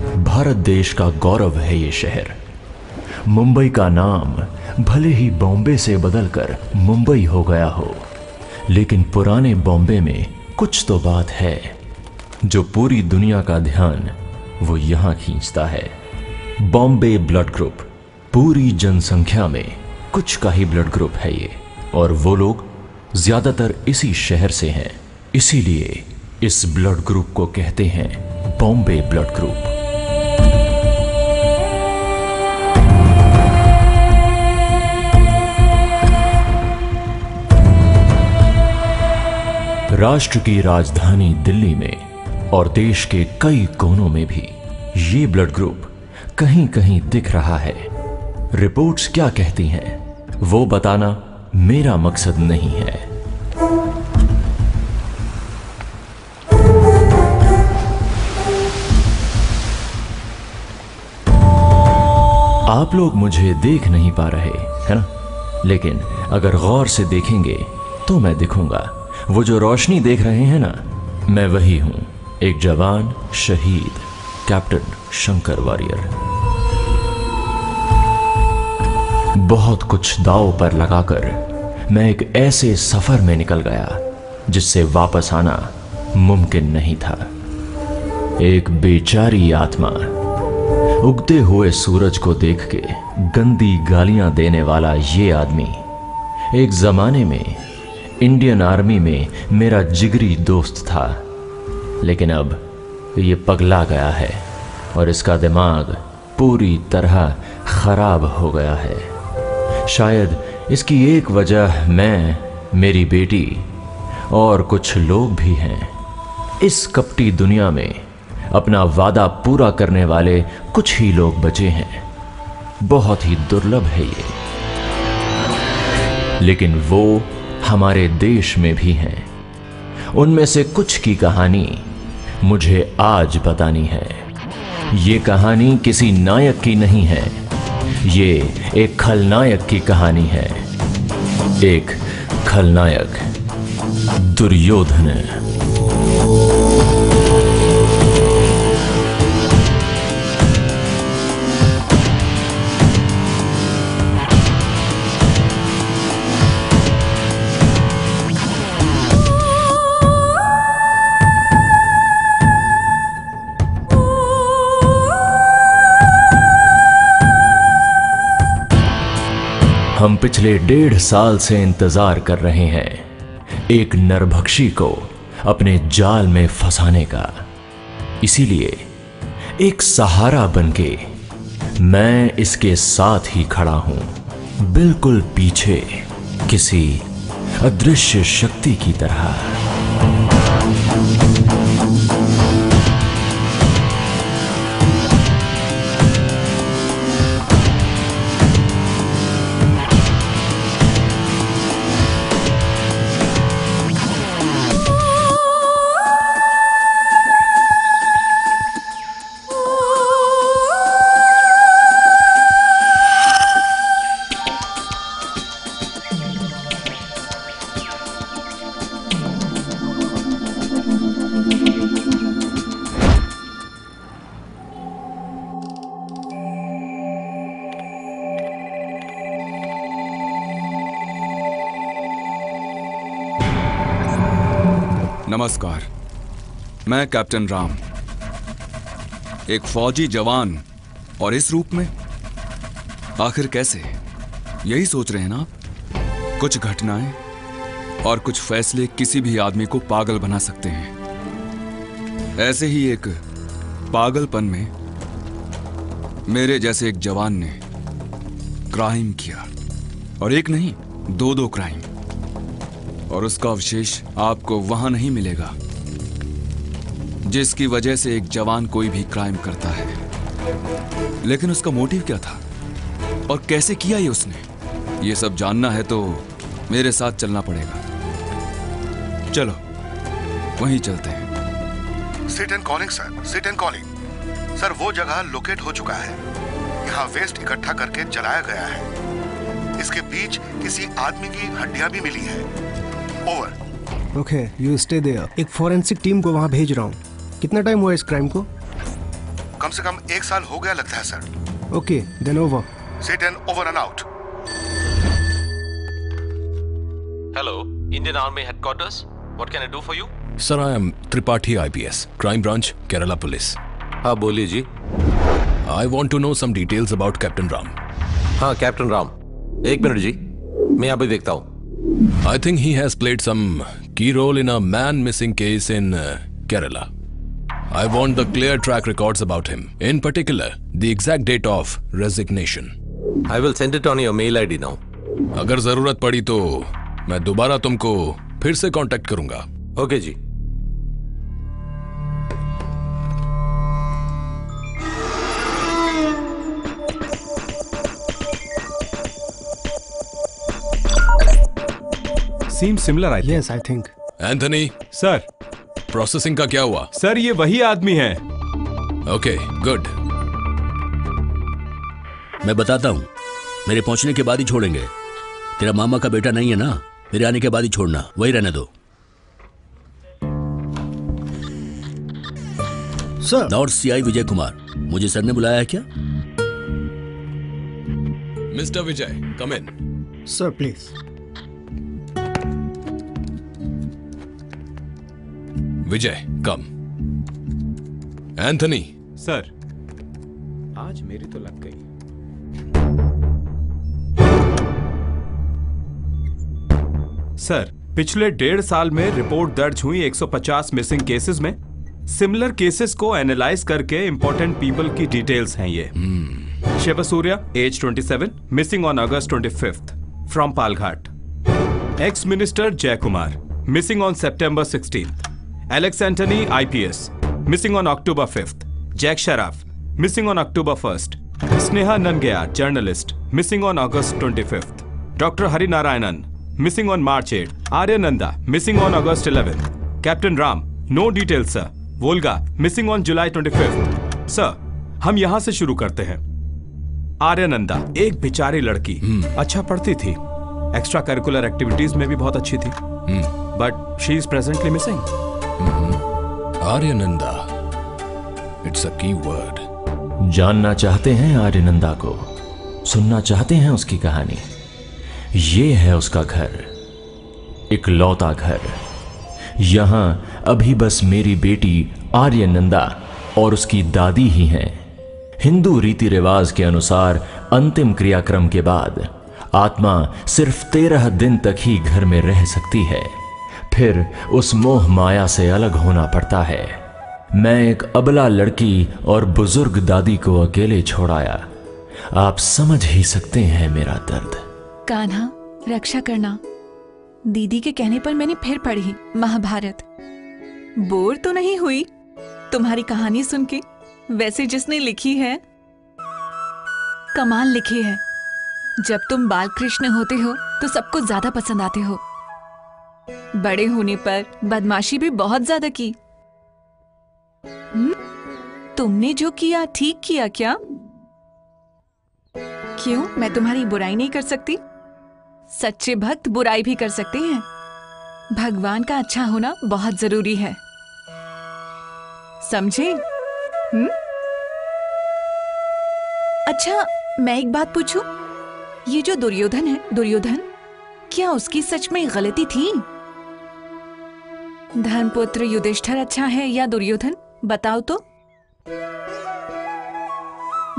भारत देश का गौरव है ये शहर। मुंबई का नाम भले ही बॉम्बे से बदलकर मुंबई हो गया हो, लेकिन पुराने बॉम्बे में कुछ तो बात है जो पूरी दुनिया का ध्यान वो यहां खींचता है। बॉम्बे ब्लड ग्रुप, पूरी जनसंख्या में कुछ का ही ब्लड ग्रुप है ये, और वो लोग ज्यादातर इसी शहर से हैं। इसीलिए इस ब्लड ग्रुप को कहते हैं बॉम्बे ब्लड ग्रुप। राष्ट्र की राजधानी दिल्ली में और देश के कई कोनों में भी ये ब्लड ग्रुप कहीं कहीं दिख रहा है। रिपोर्ट्स क्या कहती हैं वो बताना मेरा मकसद नहीं है। आप लोग मुझे देख नहीं पा रहे है ना, लेकिन अगर गौर से देखेंगे तो मैं दिखूंगा। वो जो रोशनी देख रहे हैं ना, मैं वही हूं, एक जवान शहीद कैप्टन शंकर वॉरियर। बहुत कुछ दांव पर लगाकर मैं एक ऐसे सफर में निकल गया जिससे वापस आना मुमकिन नहीं था। एक बेचारी आत्मा उगते हुए सूरज को देख के गंदी गालियां देने वाला ये आदमी एक जमाने में इंडियन आर्मी में मेरा जिगरी दोस्त था, लेकिन अब ये पगला गया है और इसका दिमाग पूरी तरह खराब हो गया है। शायद इसकी एक वजह मैं, मेरी बेटी और कुछ लोग भी हैं। इस कपटी दुनिया में अपना वादा पूरा करने वाले कुछ ही लोग बचे हैं। बहुत ही दुर्लभ है ये, लेकिन वो हमारे देश में भी हैं। उनमें से कुछ की कहानी मुझे आज बतानी है। ये कहानी किसी नायक की नहीं है, ये एक खलनायक की कहानी है। एक खलनायक, दुर्योधन। हम पिछले 1.5 साल से इंतजार कर रहे हैं एक नरभक्षी को अपने जाल में फंसाने का। इसीलिए एक सहारा बनके मैं इसके साथ ही खड़ा हूं, बिल्कुल पीछे किसी अदृश्य शक्ति की तरह। नमस्कार, मैं कैप्टन राम, एक फौजी जवान, और इस रूप में आखिर कैसे, यही सोच रहे हैं ना आप? कुछ घटनाएं और कुछ फैसले किसी भी आदमी को पागल बना सकते हैं। ऐसे ही एक पागलपन में मेरे जैसे एक जवान ने क्राइम किया, और एक नहीं, 2 क्राइम, और उसका अवशेष आपको वहां नहीं मिलेगा जिसकी वजह से एक जवान कोई भी क्राइम करता है। लेकिन उसका मोटिव क्या था और कैसे किया ये उसने, ये सब जानना है तो मेरे साथ चलना पड़ेगा। चलो वहीं चलते हैं। Sit and calling sir, sit and calling sir. वो जगह लोकेट हो चुका है। यहाँ वेस्ट इकट्ठा करके जलाया गया है। इसके बीच किसी आदमी की हड्डियां भी मिली है। Over. Okay, you stay there. एक फॉरेंसिक टीम को वहां भेज रहा हूँ। कितना टाइम हुआ इस क्राइम को? कम से कम 1 साल हो गया लगता है sir. Okay, then over. Sit and over and out. Hello, Indian Army Headquarters. What can I do for you? Sir, I am Tripathi IPS, Crime Branch, Kerala Police. हाँ बोलिए जी। I want to know some details about Captain Ram. हाँ captain Ram, 1 minute जी, मैं अभी देखता हूँ। I think he has played some key role in a man missing case in Kerala. I want the clear track records about him. In particular, the exact date of resignation. I will send it on your mail ID now. अगर जरूरत पड़ी तो मैं दोबारा तुमको फिर से contact करूंगा। Okay ji. Seems similar, I think. Yes, I think. Anthony, sir, processing का क्या हुआ? सर ये वही आदमी है। Okay, good. मैं बताता हूँ, मेरे पहुंचने के बाद ही छोड़ेंगे। तेरा मामा का बेटा नहीं है ना, मेरे आने के बाद ही छोड़ना, वही रहने दो। Sir. North CI Vijay Kumar, मुझे सर ने बुलाया है क्या? Mister Vijay, come in. Sir please. Vijay, come. Anthony. Sir, आज मेरी तो लग गई। सर, पिछले 1.5 साल में रिपोर्ट दर्ज हुई 150 मिसिंग केसेस में सिमिलर केसेस को एनालाइज करके इंपॉर्टेंट पीपल की डिटेल्स हैं ये। Shivasurya, age 27, missing on August 25 from Palghat. Ex minister Jay Kumar, missing on September 16th। Alex Antony, IPS, missing on October 5th। Jack Sharaf, missing on October 1st। Sneha Nangyar, journalist, missing on August 25th। Doctor Harinarayanan, missing on March 8। Aryananda, missing on August 11th। Captain Ram, no detail sir. Volga, missing on July 25th। Sir, हम यहां से शुरू करते हैं। आर्यनंदा, एक बेचारी लड़की, अच्छा पढ़ती थी, एक्स्ट्रा करिकुलर एक्टिविटीज में भी बहुत अच्छी थी, but she is presently missing. Aryananda, it's a की वर्ड। जानना चाहते हैं आर्यनंदा को, सुनना चाहते हैं उसकी कहानी। ये है उसका घर, इकलौता घर। यहां अभी बस मेरी बेटी आर्यनंदा और उसकी दादी ही हैं। हिंदू रीति रिवाज के अनुसार अंतिम क्रियाक्रम के बाद आत्मा सिर्फ 13 दिन तक ही घर में रह सकती है, फिर उस मोह माया से अलग होना पड़ता है। मैं एक अबला लड़की और बुजुर्ग दादी को अकेले छोड़ाया। आप समझ ही सकते हैं मेरा दर्द। कान्हा, रक्षा करना। दीदी के कहने पर मैंने फिर पढ़ी महाभारत। बोर तो नहीं हुई तुम्हारी कहानी सुन के? वैसे जिसने लिखी है, कमाल लिखी है। जब तुम बाल कृष्ण होते हो तो सबको ज्यादा पसंद आते हो। बड़े होने पर बदमाशी भी बहुत ज्यादा की। तुमने जो किया ठीक किया क्या? क्यों, मैं तुम्हारी बुराई नहीं कर सकती? सच्चे भक्त बुराई भी कर सकते हैं। भगवान का अच्छा होना बहुत जरूरी है, समझे? अच्छा, मैं एक बात पूछूं? ये जो दुर्योधन है, दुर्योधन, क्या उसकी सच में गलती थी? धर्मपुत्र युधिष्ठिर अच्छा है या दुर्योधन? बताओ तो।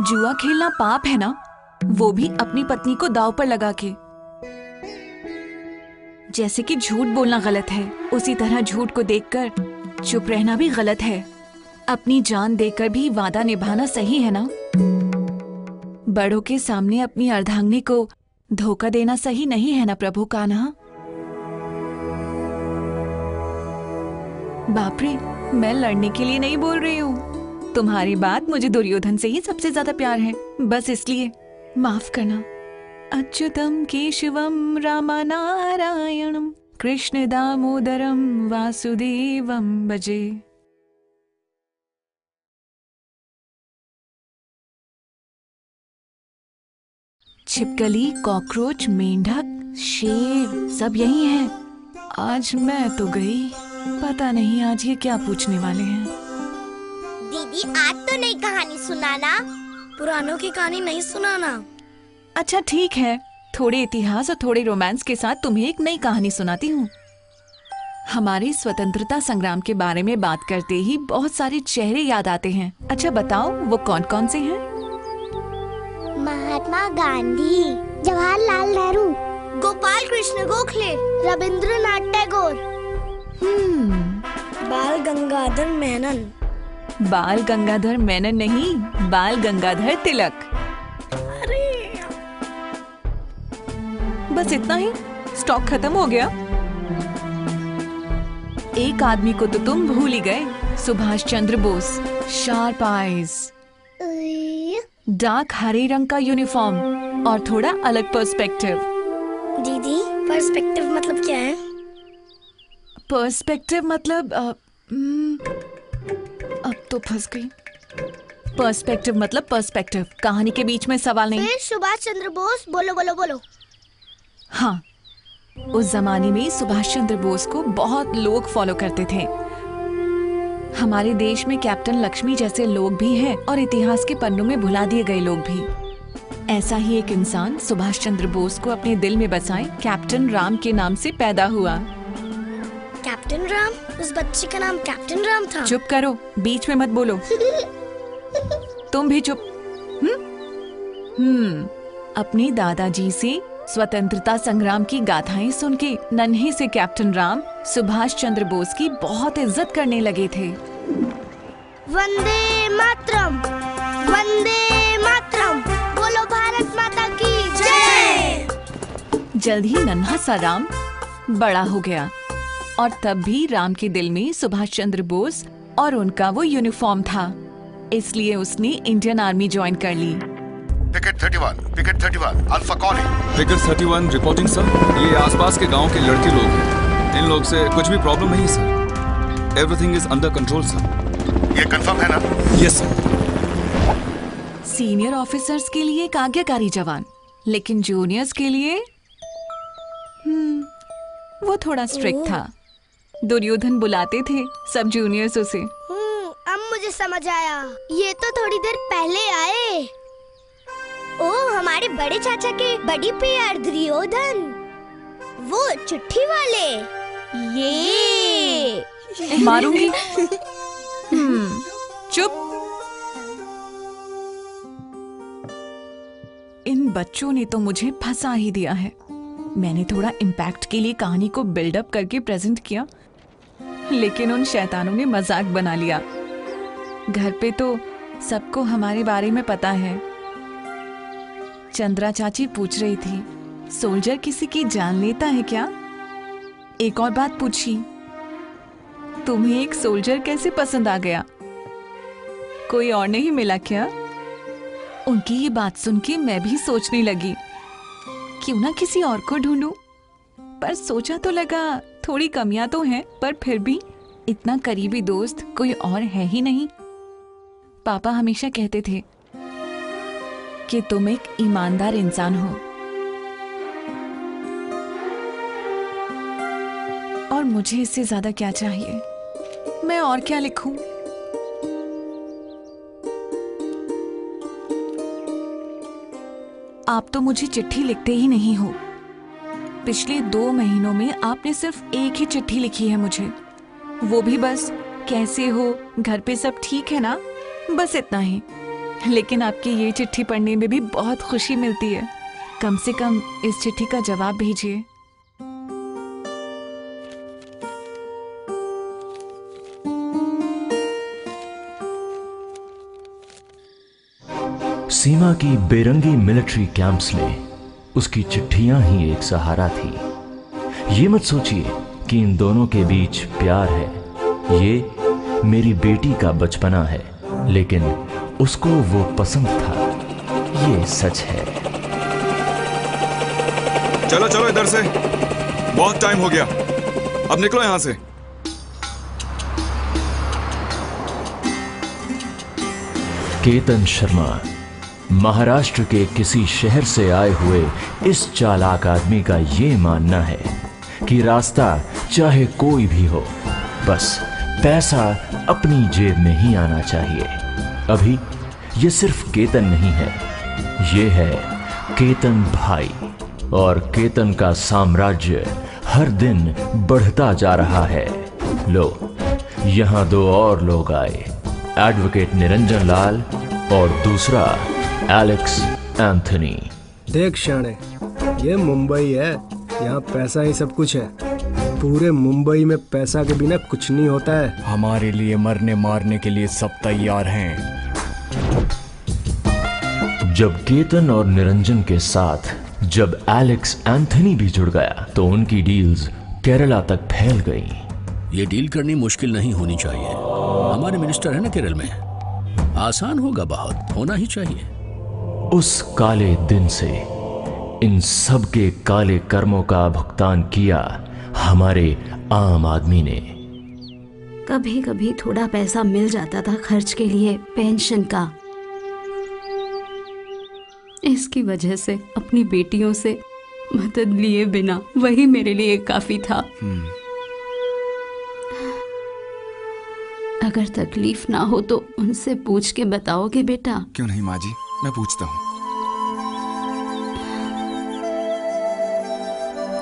जुआ खेलना पाप है ना, वो भी अपनी पत्नी को दांव पर लगा के। जैसे कि झूठ बोलना गलत है, उसी तरह झूठ को देखकर चुप रहना भी गलत है। अपनी जान देकर भी वादा निभाना सही है ना? बड़ों के सामने अपनी अर्धांगिनी को धोखा देना सही नहीं है ना प्रभु कान्हा? बाप रे, मैं लड़ने के लिए नहीं बोल रही हूँ। तुम्हारी बात मुझे दुर्योधन से ही सबसे ज्यादा प्यार है, बस इसलिए माफ करना। अच्युतम केशवम रामानारायणम कृष्ण दामोदरम वासुदेवम भजे। छिपकली, कॉकरोच, मेंढक, शेर सब यही हैं। आज मैं तो गई, पता नहीं आज ये क्या पूछने वाले हैं। दादी आज तो नई कहानी सुनाना। पुरानों की कहानी नहीं सुनाना। अच्छा ठीक है, थोड़े इतिहास और थोड़े रोमांस के साथ तुम्हें एक नई कहानी सुनाती हूँ। हमारे स्वतंत्रता संग्राम के बारे में बात करते ही बहुत सारे चेहरे याद आते हैं। अच्छा बताओ वो कौन कौन से हैं? महात्मा गांधी, जवाहरलाल नेहरू, गोपाल कृष्ण गोखले, रविंद्रनाथ टैगोर, बाल गंगाधर मेनन। बाल गंगाधर मेनन नहीं, बाल गंगाधर तिलक। अरे बस इतना ही? स्टॉक खत्म हो गया? एक आदमी को तो तुम भूल ही गए, Subhash Chandra Bose. Sharp eyes, dark हरे रंग का यूनिफॉर्म और थोड़ा अलग पर्सपेक्टिव। दीदी पर्सपेक्टिव मतलब क्या है? पर्सपेक्टिव मतलब अब तो फंस गई। पर्सपेक्टिव मतलब पर्सपेक्टिव, कहानी के बीच में सवाल नहीं। फिर सुभाष चंद्र बोस, बोलो बोलो बोलो। हाँ, उस जमाने में सुभाष चंद्र बोस को बहुत लोग फॉलो करते थे। हमारे देश में कैप्टन लक्ष्मी जैसे लोग भी हैं और इतिहास के पन्नों में भुला दिए गए लोग भी। ऐसा ही एक इंसान सुभाष चंद्र बोस को अपने दिल में बसाए कैप्टन राम के नाम से पैदा हुआ। कैप्टन राम? उस बच्चे का नाम कैप्टन राम था? चुप करो, बीच में मत बोलो। तुम भी चुप। अपने दादाजी से स्वतंत्रता संग्राम की गाथाएं सुन के नन्हे से कैप्टन राम सुभाष चंद्र बोस की बहुत इज्जत करने लगे थे। वंदे मातरम, वंदे मातरम, बोलो भारत माता की जय। जल्द ही नन्हा सा राम बड़ा हो गया और तब भी राम के दिल में सुभाष चंद्र बोस और उनका वो यूनिफॉर्म था, इसलिए उसने इंडियन आर्मी ज्वाइन कर ली। Picket 31, alpha calling. Picket 31 reporting sir. ये आसपास के गांव के लड़के लोग हैं, इन लोग से कुछ भी प्रॉब्लम नहीं sir. Everything is under control sir. ये कंफर्म है ना? Yes sir. सीनियर ऑफिसर्स के लिए एक आज्ञाकारी जवान, लेकिन जूनियर्स के लिए वो थोड़ा स्ट्रिक्ट था। दुर्योधन बुलाते थे सब जूनियर्स उसे। अब मुझे समझ आया, ये तो थोड़ी देर पहले आए। ओ हमारे बड़े चाचा के बड़ी प्यार दुर्योधन, वो चिट्ठी वाले। ये मारूंगी। चुप। इन बच्चों ने तो मुझे फंसा ही दिया है। मैंने थोड़ा इम्पैक्ट के लिए कहानी को बिल्डअप करके प्रेजेंट किया, लेकिन उन शैतानों ने मजाक बना लिया। घर पे तो सबको हमारे बारे में पता है। चंद्रा चाची पूछ रही थी, सोल्जर किसी की जान लेता है क्या? एक और बात पूछी, तुम्हें एक सोल्जर कैसे पसंद आ गया? कोई और नहीं मिला क्या? उनकी ये बात सुन के मैं भी सोचने लगी, क्यों ना किसी और को ढूंढूं। पर सोचा तो लगा थोड़ी कमियां तो हैं, पर फिर भी इतना करीबी दोस्त कोई और है ही नहीं। पापा हमेशा कहते थे कि तुम एक ईमानदार इंसान हो, और मुझे इससे ज्यादा क्या चाहिए? मैं और क्या लिखूं? आप तो मुझे चिट्ठी लिखते ही नहीं हो। पिछले 2 महीनों में आपने सिर्फ एक ही चिट्ठी लिखी है मुझे, वो भी बस कैसे हो, घर पे सब ठीक है ना, बस इतना ही। लेकिन आपकी ये चिट्ठी पढ़ने में भी बहुत खुशी मिलती है। कम से कम इस चिट्ठी का जवाब भेजिए। सीमा की बेरंगी मिलिट्री कैंप्स में उसकी चिट्ठियां ही एक सहारा थी। ये मत सोचिए कि इन दोनों के बीच प्यार है, ये मेरी बेटी का बचपना है, लेकिन उसको वो पसंद था, ये सच है। चलो चलो इधर से, बहुत टाइम हो गया, अब निकलो यहां से। केतन शर्मा महाराष्ट्र के किसी शहर से आए हुए इस चालाक आदमी का ये मानना है कि रास्ता चाहे कोई भी हो, बस पैसा अपनी जेब में ही आना चाहिए। अभी ये सिर्फ केतन नहीं है, ये है केतन भाई, और केतन का साम्राज्य हर दिन बढ़ता जा रहा है। लो, यहाँ दो और लोग आए, एडवोकेट निरंजन लाल और दूसरा एलेक्स एंथनी। देख शाणे, ये मुंबई है, यहाँ पैसा ही सब कुछ है। पूरे मुंबई में पैसा के बिना कुछ नहीं होता है। हमारे लिए मरने मारने के लिए सब तैयार हैं। जब केतन और निरंजन के साथ जब एलेक्स एंथनी भी जुड़ गया तो उनकी डील्स केरला तक फैल गई। ये डील करनी मुश्किल नहीं होनी चाहिए। हमारे मिनिस्टर है ना केरल में, आसान होगा, बहुत होना ही चाहिए। उस काले दिन से इन सब के काले कर्मों का भुगतान किया हमारे आम आदमी ने। कभी कभी थोड़ा पैसा मिल जाता था खर्च के लिए, पेंशन का। इसकी वजह से अपनी बेटियों से मदद लिए बिना वही मेरे लिए काफी था। अगर तकलीफ ना हो तो उनसे पूछ के बताओगे बेटा? क्यों नहीं माँ जी, मैं पूछता हूँ।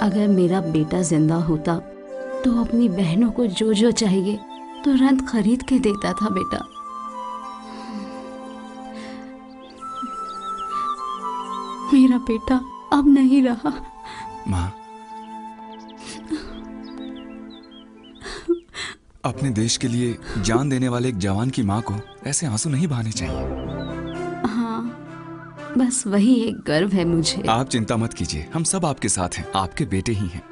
अगर मेरा बेटा जिंदा होता तो अपनी बहनों को जो जो चाहिए तुरंत खरीद के देता था बेटा। मेरा बेटा अब नहीं रहा। माँ, अपने देश के लिए जान देने वाले एक जवान की माँ को ऐसे आंसू नहीं बहाने चाहिए। हाँ, बस वही एक गर्व है मुझे। आप चिंता मत कीजिए, हम सब आपके साथ हैं, आपके बेटे ही हैं।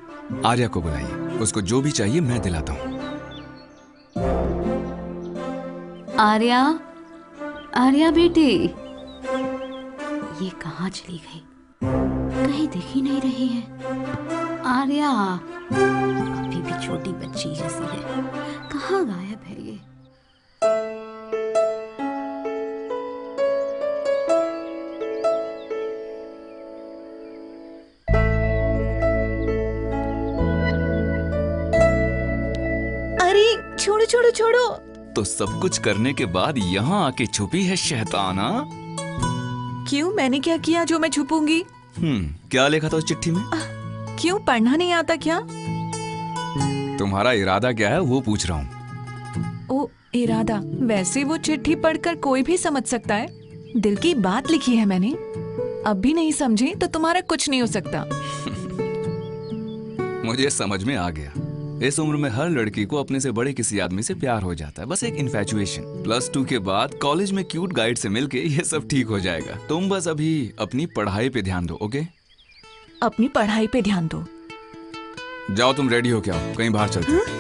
आर्या को बुलाइए, उसको जो भी चाहिए मैं दिलाता हूँ। आर्या, आर्या बेटी, ये कहाँ चली गई? कहीं दिख ही नहीं रही है। आर्या अभी भी छोटी बच्ची जैसी है, कहाँ गायब है ये? अरे छोड़ो छोड़ो छोड़ो। तो सब कुछ करने के बाद यहाँ आके छुपी है शैताना। क्यों, मैंने क्या किया जो मैं छुपूंगी? क्या लिखा था उस चिट्ठी में? क्यों, पढ़ना नहीं आता क्या? तुम्हारा इरादा क्या है वो पूछ रहा हूँ। ओ, इरादा? वैसे वो चिट्ठी पढ़कर कोई भी समझ सकता है। दिल की बात लिखी है मैंने। अब भी नहीं समझे तो तुम्हारा कुछ नहीं हो सकता। मुझे समझ में आ गया। इस उम्र में हर लड़की को अपने से बड़े किसी आदमी से प्यार हो जाता है, बस एक इन्फैचुएशन। +2 के बाद कॉलेज में क्यूट गाइड से मिलके ये सब ठीक हो जाएगा। तुम बस अभी अपनी पढ़ाई पे ध्यान दो, ओके? अपनी पढ़ाई पे ध्यान दो। जाओ, तुम रेडी हो क्या? कहीं बाहर चलते हैं।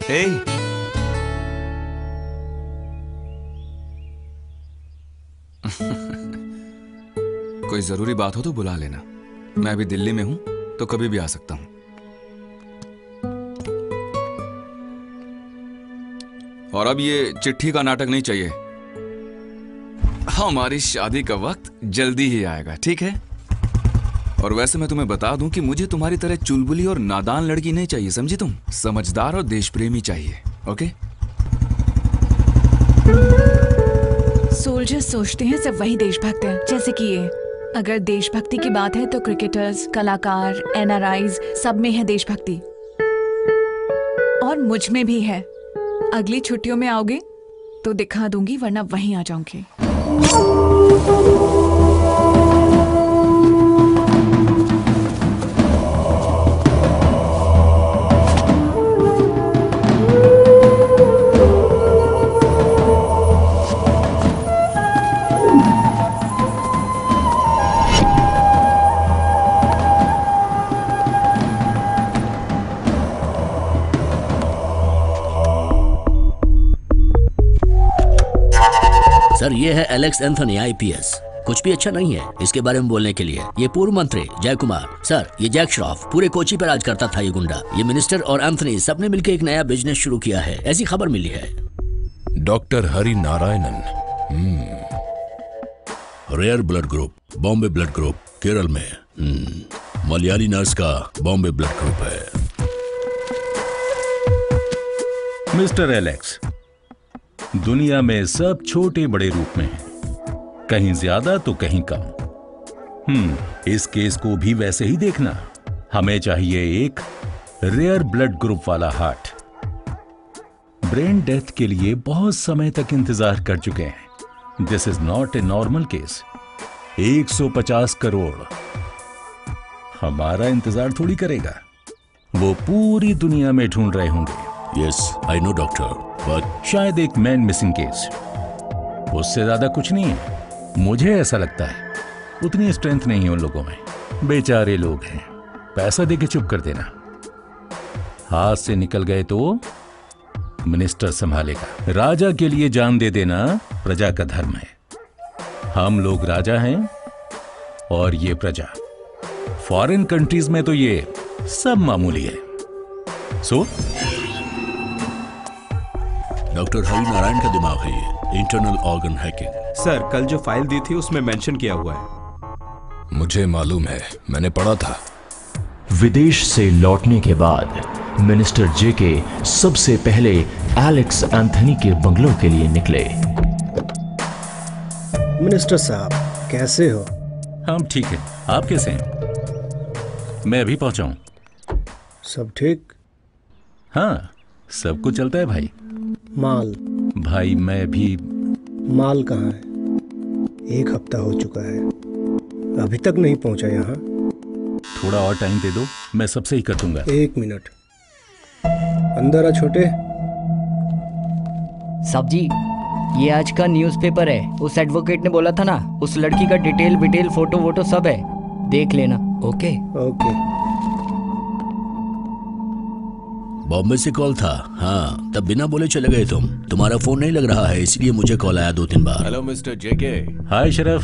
हे कोई जरूरी बात हो तो बुला लेना। मैं अभी दिल्ली में हूं तो कभी भी आ सकता हूं। और अब ये चिट्ठी का नाटक नहीं चाहिए। हमारी शादी का वक्त जल्दी ही आएगा, ठीक है? और वैसे मैं तुम्हें बता दूं कि मुझे तुम्हारी तरह चुलबुली और नादान लड़की नहीं चाहिए, समझी तुम? समझदार और देशप्रेमी चाहिए। ओके? सोल्जर्स सोचते हैं सब वही देशभक्त हैं, जैसे कि ये। अगर देशभक्ति की बात है तो क्रिकेटर्स, कलाकार, एनआरआईज सब में है देशभक्ति, और मुझ में भी है। अगली छुट्टियों में आओगे तो दिखा दूंगी, वरना वहीं आ जाऊंगी। सर, ये है एलेक्स एंथनी आईपीएस। कुछ भी अच्छा नहीं है इसके बारे में बोलने के लिए। ये पूर्व मंत्री जय कुमार। सर, ये जैक श्रॉफ पूरे कोची पर राज करता था। ये गुंडा, ये मिनिस्टर और एंथनी सबने मिलकर एक नया बिजनेस शुरू किया है, ऐसी खबर मिली है। Doctor Hari Narayanan, rare blood group, Bombay blood group, Kerala में। मलयाली नर्स का बॉम्बे ब्लड ग्रुप है। मिस्टर एलेक्स, दुनिया में सब छोटे बड़े रूप में हैं, कहीं ज्यादा तो कहीं कम। इस केस को भी वैसे ही देखना। हमें चाहिए एक रेयर ब्लड ग्रुप वाला हार्ट। ब्रेन डेथ के लिए बहुत समय तक इंतजार कर चुके हैं। This is not a normal case. 150 crore हमारा इंतजार थोड़ी करेगा, वो पूरी दुनिया में ढूंढ रहे होंगे। Yes, I know doctor, but शायद एक मैन मिसिंग केस, उससे ज्यादा कुछ नहीं है। मुझे ऐसा लगता है उतनी स्ट्रेंथ नहीं है उन लोगों में। बेचारे लोग हैं, पैसा देके चुप कर देना। हाथ से निकल गए तो मिनिस्टर संभालेगा। राजा के लिए जान दे देना प्रजा का धर्म है। हम लोग राजा हैं और ये प्रजा। फॉरेन कंट्रीज में तो ये सब मामूली है। सो डॉक्टर हरि नारायण का दिमाग है ये, इंटरनल ऑर्गन हैकिंग। सर, कल जो फाइल दी थी उसमें मेंशन किया हुआ है। मुझे मालूम है, मैंने पढ़ा था। विदेश से लौटने के बाद मिनिस्टर जेके सबसे पहले एलेक्स एंथनी के बंगलों के लिए निकले। मिनिस्टर साहब, कैसे हो? हम ठीक हैं, आप कैसे हैं? मैं अभी पहुंचा हूं। सब ठीक? हाँ, सब कुछ चलता है भाई। माल? भाई मैं भी। माल कहाँ है? 1 हफ्ता हो चुका है, अभी तक नहीं पहुंचा यहाँ। थोड़ा और टाइम दे दो, मैं सबसे ही कर दूंगा। 1 मिनट, अंदर आ छोटे। साहब जी, ये आज का न्यूज़पेपर है। उस एडवोकेट ने बोला था ना, उस लड़की का डिटेल फोटो वोटो सब है, देख लेना। Okay okay. बॉम्बे से कॉल था। हाँ, तब बिना बोले चले गए तुम। तुम्हारा फोन नहीं लग रहा है, इसलिए मुझे कॉल आया 2-3 बार। हेलो मिस्टर जेके। हाय शरफ,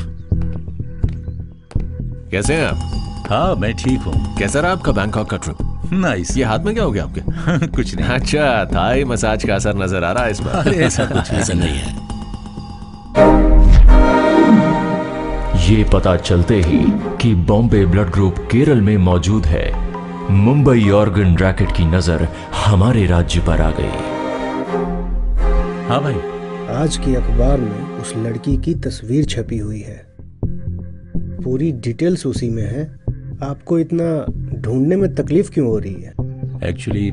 कैसे हैं आप? हाँ, मैं ठीक हूँ। कैसा रहा आपका बैंकॉक का ट्रिप? नाइस। ये हाथ में क्या हो गया आपके? कुछ नहीं। अच्छा, थाई मसाज का असर नजर आ रहा है इस बार। अरे ऐसा कुछ ऐसा नहीं है। ये पता चलते ही कि बॉम्बे ब्लड ग्रुप केरल में मौजूद है, मुंबई ऑर्गन रैकेट की नजर हमारे राज्य पर आ गई। हाँ भाई, आज की अखबार में उस लड़की की तस्वीर छपी हुई है, पूरी डिटेल्स उसी में है। आपको इतना ढूंढने में तकलीफ क्यों हो रही है? एक्चुअली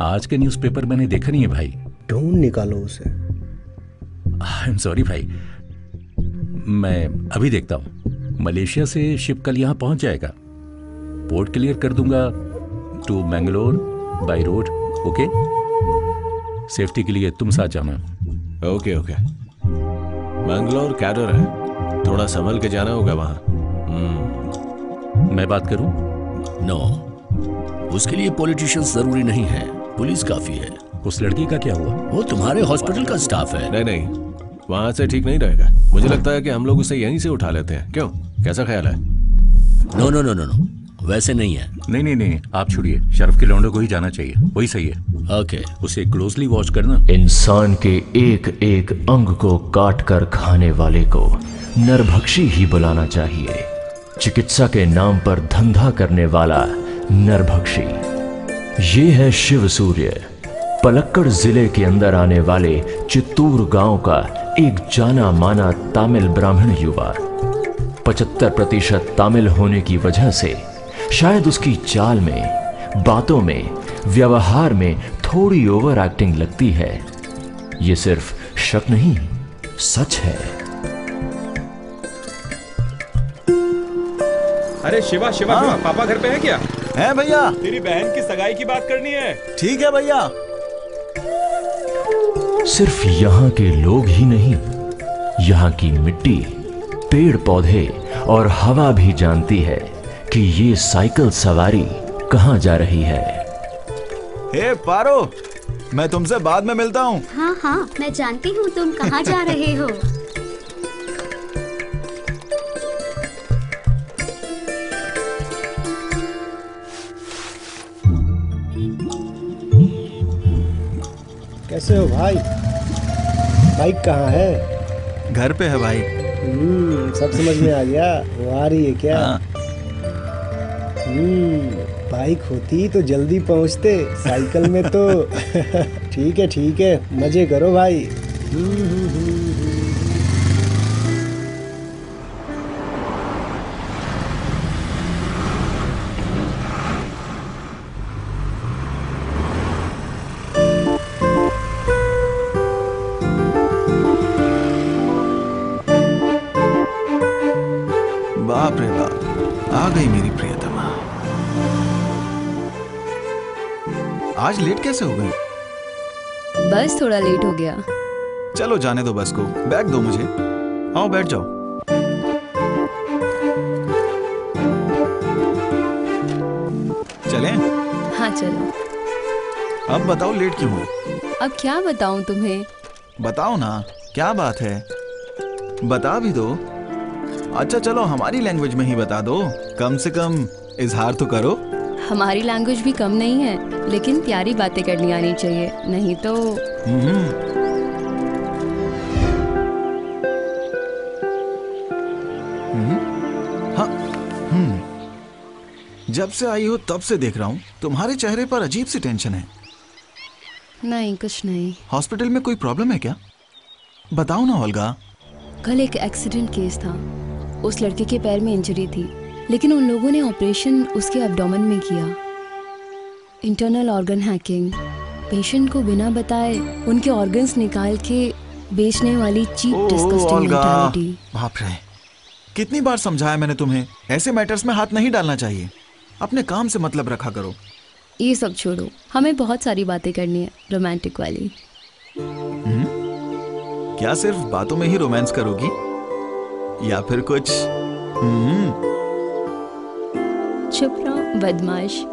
आज के न्यूज़पेपर मैंने देखा नहीं है भाई। ढूंढ निकालो उसे। आई एम सॉरी भाई, मैं अभी देखता हूँ। मलेशिया से शिप कल यहाँ पहुंच जाएगा। पोर्ट क्लियर कर दूंगा to Mangalore by road. Okay, safety के लिए तुम साथ जाना। Okay okay. मैंगलोर कैडर है, थोड़ा संभल के जाना होगा वहां। मैं बात करूं? नो, उसके लिए पॉलिटिशियंस जरूरी नहीं है, पुलिस काफी है। उस लड़की का क्या हुआ? वो तुम्हारे हॉस्पिटल का स्टाफ है। नहीं नहीं, वहां से ठीक नहीं रहेगा। मुझे लगता है कि हम लोग उसे यहीं से उठा लेते हैं। क्यों, कैसा ख्याल है? No no no no no, वैसे नहीं है। नहीं नहीं नहीं, आप छोड़िए, शरफ के लौंडे को ही जाना चाहिए, वही सही है। ओके, उसे क्लोजली वॉच करना। इंसान के एक एक अंग को काट कर खाने वाले को नरभक्षी ही बुलाना चाहिए। चिकित्सा के नाम पर धंधा करने वाला नरभक्षी। ये है शिव सूर्य, पलक्कड़ जिले के अंदर आने वाले चित्तूर गांव का एक जाना माना तमिल ब्राह्मण युवा। 75% तमिल होने की वजह से शायद उसकी चाल में, बातों में, व्यवहार में थोड़ी ओवर एक्टिंग लगती है। ये सिर्फ शक नहीं, सच है। अरे शिवा शिवा शिवा, पापा घर पे है क्या? है भैया। तेरी बहन की सगाई की बात करनी है। ठीक है भैया। सिर्फ यहाँ के लोग ही नहीं, यहाँ की मिट्टी, पेड़ पौधे और हवा भी जानती है कि ये साइकिल सवारी कहाँ जा रही है। हे पारो, मैं तुमसे बाद में मिलता हूँ। हाँ हाँ, मैं जानती हूँ तुम कहाँ जा रहे हो। कैसे हो भाई? बाइक कहाँ है? घर पे है भाई। सब समझ में आ गया। वो आ रही है क्या? बाइक होती तो जल्दी पहुँचते, साइकिल में तो ठीक है, मजे करो भाई। बाप रे बाप, आ गई मेरी प्रियतमा। आज लेट कैसे हो गई? बस थोड़ा लेट हो गया। चलो जाने दो बस को, बैग दो मुझे। आओ बैठ जाओ। चलें? हाँ चलो। अब बताओ लेट क्यों हुई? अब क्या बताऊं तुम्हें? बताओ ना, क्या बात है, बता भी दो। अच्छा चलो हमारी लैंग्वेज में ही बता दो, कम से कम इजहार तो करो। हमारी लैंग्वेज भी कम नहीं है, लेकिन प्यारी बातें करनी आनी चाहिए, नहीं तो। हाँ। जब से आई हो तब से देख रहा हूँ तुम्हारे चेहरे पर अजीब सी टेंशन है। नहीं कुछ नहीं। हॉस्पिटल में कोई प्रॉब्लम है क्या? बताओ ना ओल्गा। कल एक एक्सीडेंट केस था। उस लड़के के पैर में इंजरी थी, लेकिन उन लोगों ने ऑपरेशन उसके एब्डोमेन में किया। इंटरनल ऑर्गन हैकिंग, पेशेंट को बिना बताए उनके ऑर्गन्स निकाल के बेचने वाली चीप डिस्गस्टिंग मेंटालिटी। बाप रे, कितनी बार समझाया मैंने तुम्हें, ऐसे मैटर्स में हाथ नहीं डालना चाहिए, अपने काम से मतलब रखा करो। ये सब छोड़ो, हमें बहुत सारी बातें करनी है, रोमांटिक वाली। क्या सिर्फ बातों में ही रोमांस करोगी या फिर कुछ? चुप रहो बदमाश।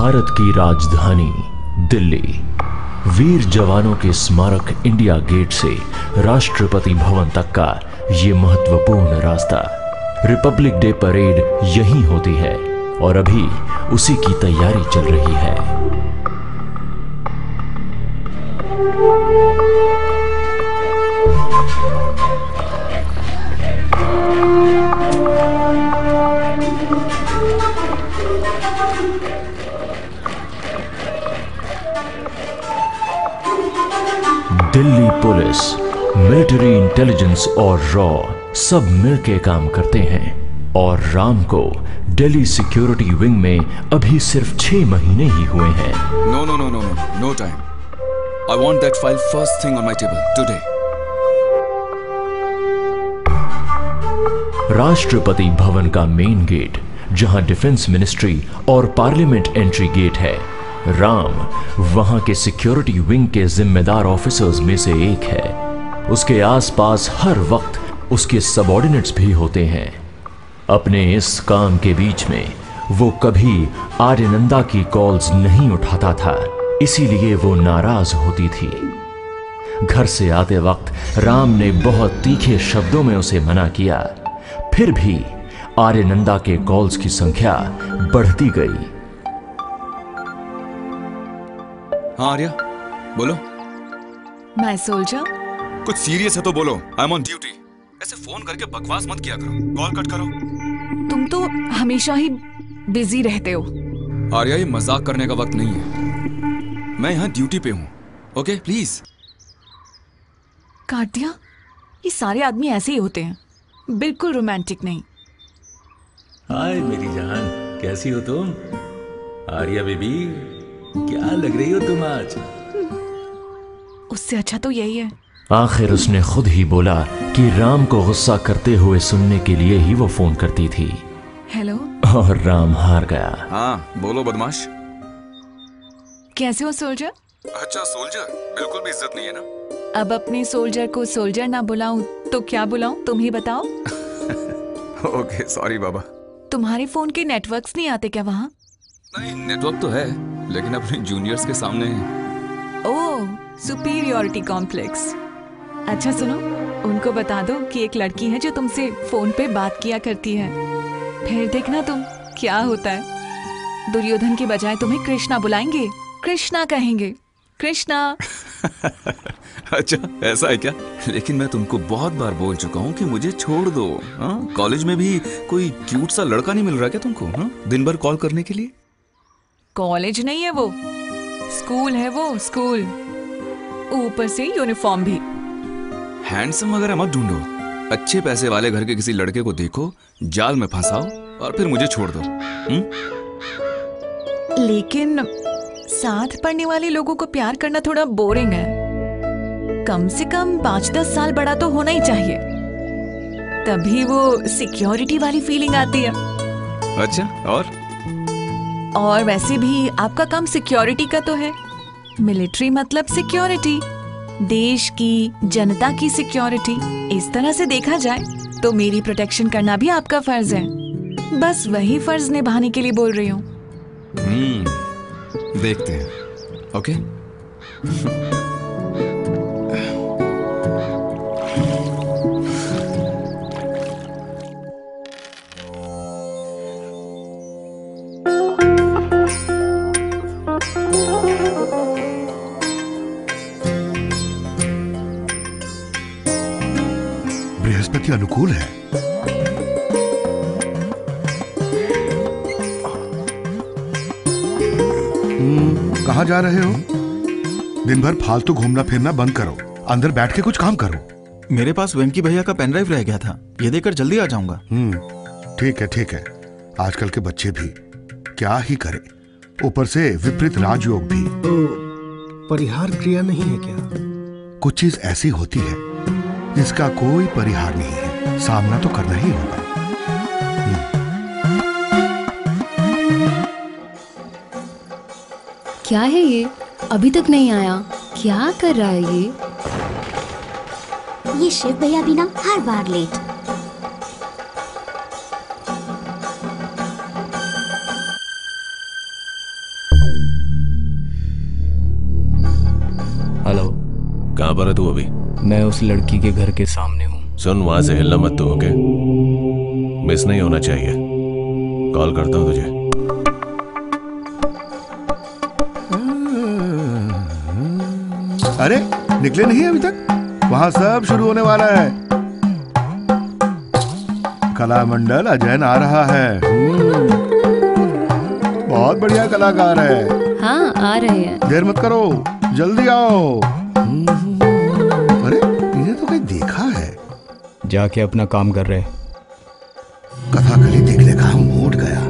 भारत की राजधानी दिल्ली, वीर जवानों के स्मारक इंडिया गेट से राष्ट्रपति भवन तक का ये महत्वपूर्ण रास्ता। रिपब्लिक डे परेड यहीं होती है और अभी उसी की तैयारी चल रही है। दिल्ली पुलिस, मिलिट्री इंटेलिजेंस और रॉ सब मिलके काम करते हैं और राम को दिल्ली सिक्योरिटी विंग में अभी सिर्फ 6 महीने ही हुए हैं। No time. I want that file first thing on my table today. Rashtrapati Bhavan का मेन गेट, जहां डिफेंस मिनिस्ट्री और पार्लियामेंट एंट्री गेट है, राम वहां के सिक्योरिटी विंग के जिम्मेदार ऑफिसर्स में से एक है। उसके आसपास हर वक्त उसके सबऑर्डिनेट्स भी होते हैं। अपने इस काम के बीच में वो कभी आर्यनंदा की कॉल्स नहीं उठाता था, इसीलिए वो नाराज होती थी। घर से आते वक्त राम ने बहुत तीखे शब्दों में उसे मना किया, फिर भी आर्यनंदा के कॉल्स की संख्या बढ़ती गई। हाँ आर्या, बोलो। माय सोल्जर, कुछ सीरियस है तो बोलो। आई एम ऑन ड्यूटी। ऐसे फोन करके बकवास मत किया करो, कॉल कट करो। तुम तो हमेशा ही बिजी रहते हो। आर्या, ये मजाक करने का वक्त नहीं है। मैं यहाँ ड्यूटी पे हूँ, ओके प्लीज। काट दिया? ये सारे आदमी ऐसे ही होते हैं, बिल्कुल रोमांटिक नहीं। हाय मेरी जान, कैसी हो तुम? आर्या बेबी, क्या लग रही हो तुम आज? उससे अच्छा तो यही है। आखिर उसने खुद ही बोला कि राम को गुस्सा करते हुए सुनने के लिए ही वो फोन करती थी। हेलो। और राम हार गया। हाँ बोलो बदमाश। कैसे हो सोल्जर? अच्छा सोल्जर, बिल्कुल भी इज्जत नहीं है ना। अब अपने सोल्जर को सोल्जर ना बुलाऊं तो क्या बुलाऊं, तुम ही बताओ। ओके सॉरी बाबा। तुम्हारे फोन के नेटवर्क्स नहीं आते क्या वहाँ? नहीं, नेटवर्क तो है लेकिन अपने जूनियर्स के सामने। ओह, सुपीरियरिटी कॉम्प्लेक्स। अच्छा सुनो, उनको बता दो कि एक लड़की है जो तुमसे फोन पे बात किया करती है। फिर देखना तुम क्या होता है। दुर्योधन की बजाय तुम्हें कृष्णा बुलाएंगे, कृष्णा कहेंगे, कृष्णा। अच्छा ऐसा है क्या? लेकिन मैं तुमको बहुत बार बोल चुका हूँ कि मुझे छोड़ दो। कॉलेज में भी कोई क्यूट सा लड़का नहीं मिल रहा क्या तुमको? दिन भर कॉल करने के लिए। कॉलेज नहीं है वो, स्कूल है वो, स्कूल। ऊपर से यूनिफॉर्म भी। हैंडसम वगैरह मत ढूंढो, अच्छे पैसे वाले घर के किसी लड़के को देखो, जाल में फंसाओ और फिर मुझे छोड़ दो। लेकिन साथ पढ़ने वाले लोगों को प्यार करना थोड़ा बोरिंग है। कम से कम 5-10 साल बड़ा तो होना ही चाहिए, तभी वो सिक्योरिटी वाली फीलिंग आती है। अच्छा और वैसे भी आपका काम सिक्योरिटी का तो है। मिलिट्री मतलब सिक्योरिटी, देश की, जनता की सिक्योरिटी। इस तरह से देखा जाए तो मेरी प्रोटेक्शन करना भी आपका फर्ज है। बस वही फर्ज निभाने के लिए बोल रही हूँ। देखते हैं, ओके? बृहस्पति अनुकूल है। कहाँ जा रहे हो? दिन भर फालतू घूमना फिरना बंद करो, अंदर बैठ के कुछ काम करो। मेरे पास वेंकी भैया का पेन ड्राइव रह गया था, ये देकर जल्दी आ जाऊंगा। ठीक है। आजकल के बच्चे भी क्या ही करे, ऊपर से विपरीत राजयोग भी। परिहार क्रिया नहीं है क्या? कुछ चीज ऐसी होती है जिसका कोई परिहार नहीं है, सामना तो करना ही होगा। क्या है ये? अभी तक नहीं आया। क्या कर रहा है ये? ये शिव भैया भी ना हर बार लेट। पर है तू अभी? मैं उस लड़की के घर के सामने हूँ। सुन, वहां से हिलना मत तू, ओके? मिस नहीं होना चाहिए। कॉल करता हूँ तुझे। अरे निकले नहीं अभी तक? वहां सब शुरू होने वाला है। कलामंडल अजयन आ रहा है। बहुत बढ़िया कलाकार है। हाँ, आ रहे हैं। देर मत करो, जल्दी आओ। अरे इन्हें तो कहीं देखा है। जाके अपना काम कर रहे। कथाकली देखने का मूड गया।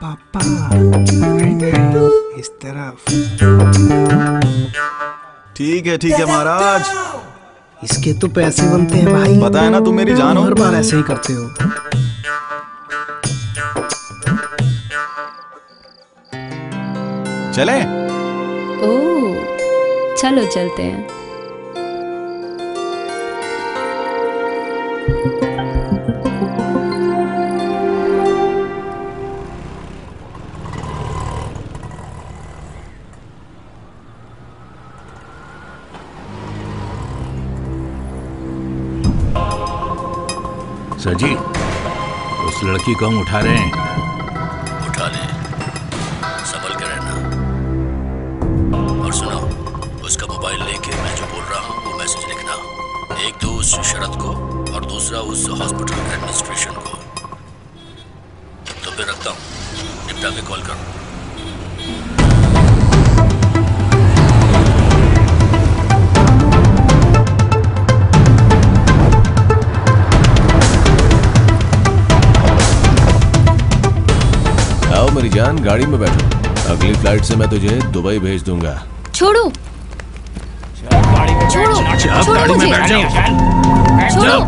पापा इस तरफ। ठीक है महाराज। इसके तो पैसे बनते हैं भाई। पता है ना, तुम मेरी जान हो। हर बार ऐसे ही करते हो। चले? ओह, चलो चलते हैं। सर जी, उस लड़की को हम उठा रहे हैं। उठा ले, संभल के रहना। और सुनो, उसका मोबाइल लेके मैं जो बोल रहा हूँ वो मैसेज लिखना। एक तो उस शरद को और दूसरा उस हॉस्पिटल एडमिनिस्ट्रेशन को। तो फिर रखता हूँ, निपटा के कॉल करो। मेरी जान, गाड़ी में बैठो। अगली फ्लाइट से मैं तुझे दुबई भेज दूंगा। छोड़ो, गाड़ी में छोड़ो, छोड़ो, गाड़ी में बैठ जाओ। छोड़ो।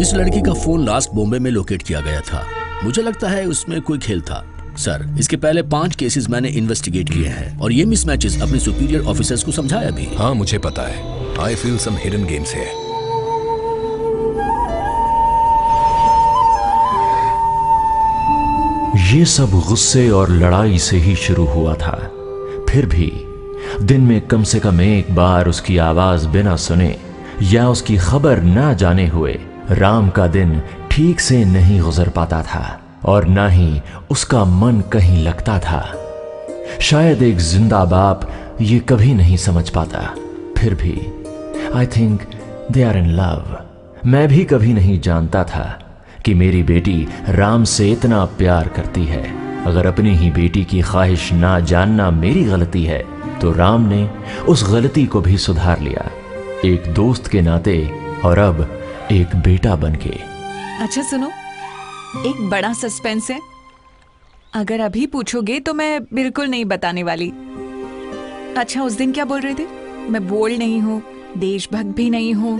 इस लड़की का फोन लास्ट बॉम्बे में लोकेट किया गया था। मुझे लगता है उसमें कोई खेल था। सर, इसके पहले 5 केसेस मैंने इन्वेस्टिगेट किए हैं और ये मिसमैचेस अपने सुपीरियर ऑफिसर्स को समझाया भी। हाँ, मुझे पता है। I feel some hidden games है। ये सब गुस्से और लड़ाई से ही शुरू हुआ था। फिर भी दिन में कम से कम एक बार उसकी आवाज बिना सुने या उसकी खबर ना जाने हुए राम का दिन ठीक से नहीं गुजर पाता था और ना ही उसका मन कहीं लगता था। शायद एक जिंदा बाप ये कभी नहीं समझ पाता। फिर भी I think they are in love. मैं भी कभी नहीं जानता था कि मेरी बेटी राम से इतना प्यार करती है। अगर अपनी ही बेटी की ख्वाहिश ना जानना मेरी गलती है तो राम ने उस गलती को भी सुधार लिया, एक दोस्त के नाते और अब एक बेटा बनके। अच्छा सुनो, एक बड़ा सस्पेंस है। अगर अभी पूछोगे तो मैं बिल्कुल नहीं बताने वाली। अच्छा, उस दिन क्या बोल रहे थे? मैं बोल्ड नहीं हूँ, देशभक्त भी नहीं हूँ।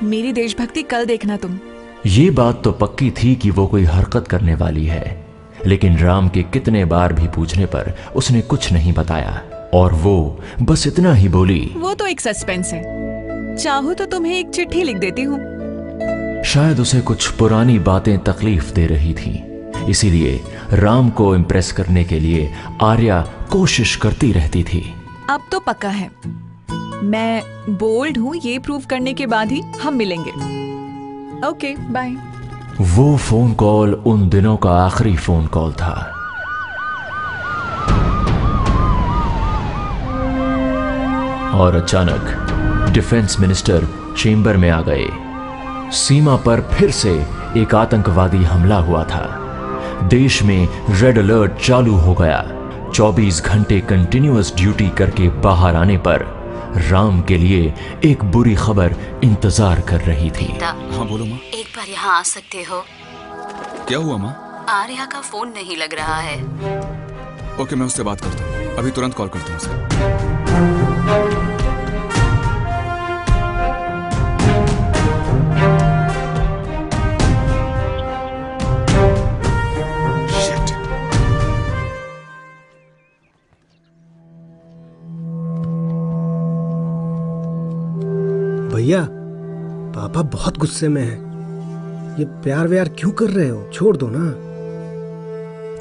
मेरी देशभक्ति कल देखना तुम। ये बात तो पक्की थी कि वो कोई हरकत करने वाली है, लेकिन राम के कितने बार भी पूछने पर उसने कुछ नहीं बताया और वो बस इतना ही बोली, वो तो एक सस्पेंस है। चाहो तो तुम्हें एक चिट्ठी लिख देती हूँ। शायद उसे कुछ पुरानी बातें तकलीफ दे रही थीं, इसीलिए राम को इम्प्रेस करने के लिए आर्या कोशिश करती रहती थी। अब तो पक्का है, मैं बोल्ड हूँ ये प्रूव करने के बाद ही हम मिलेंगे। Okay, bye. वो फोन कॉल उन दिनों का आखिरी फोन कॉल था। और अचानक डिफेंस मिनिस्टर चेंबर में आ गए। सीमा पर फिर से एक आतंकवादी हमला हुआ था। देश में रेड अलर्ट चालू हो गया। 24 घंटे कंटिन्यूअस ड्यूटी करके बाहर आने पर राम के लिए एक बुरी खबर इंतजार कर रही थी। हाँ बोलो माँ। एक बार यहाँ आ सकते हो? क्या हुआ माँ? आर्या का फोन नहीं लग रहा है। ओके, मैं उससे बात करता हूँ, अभी तुरंत कॉल करता हूँ उसे। भैया, पापा बहुत गुस्से में है। ये प्यार व्यार क्यों कर रहे हो? छोड़ दो ना।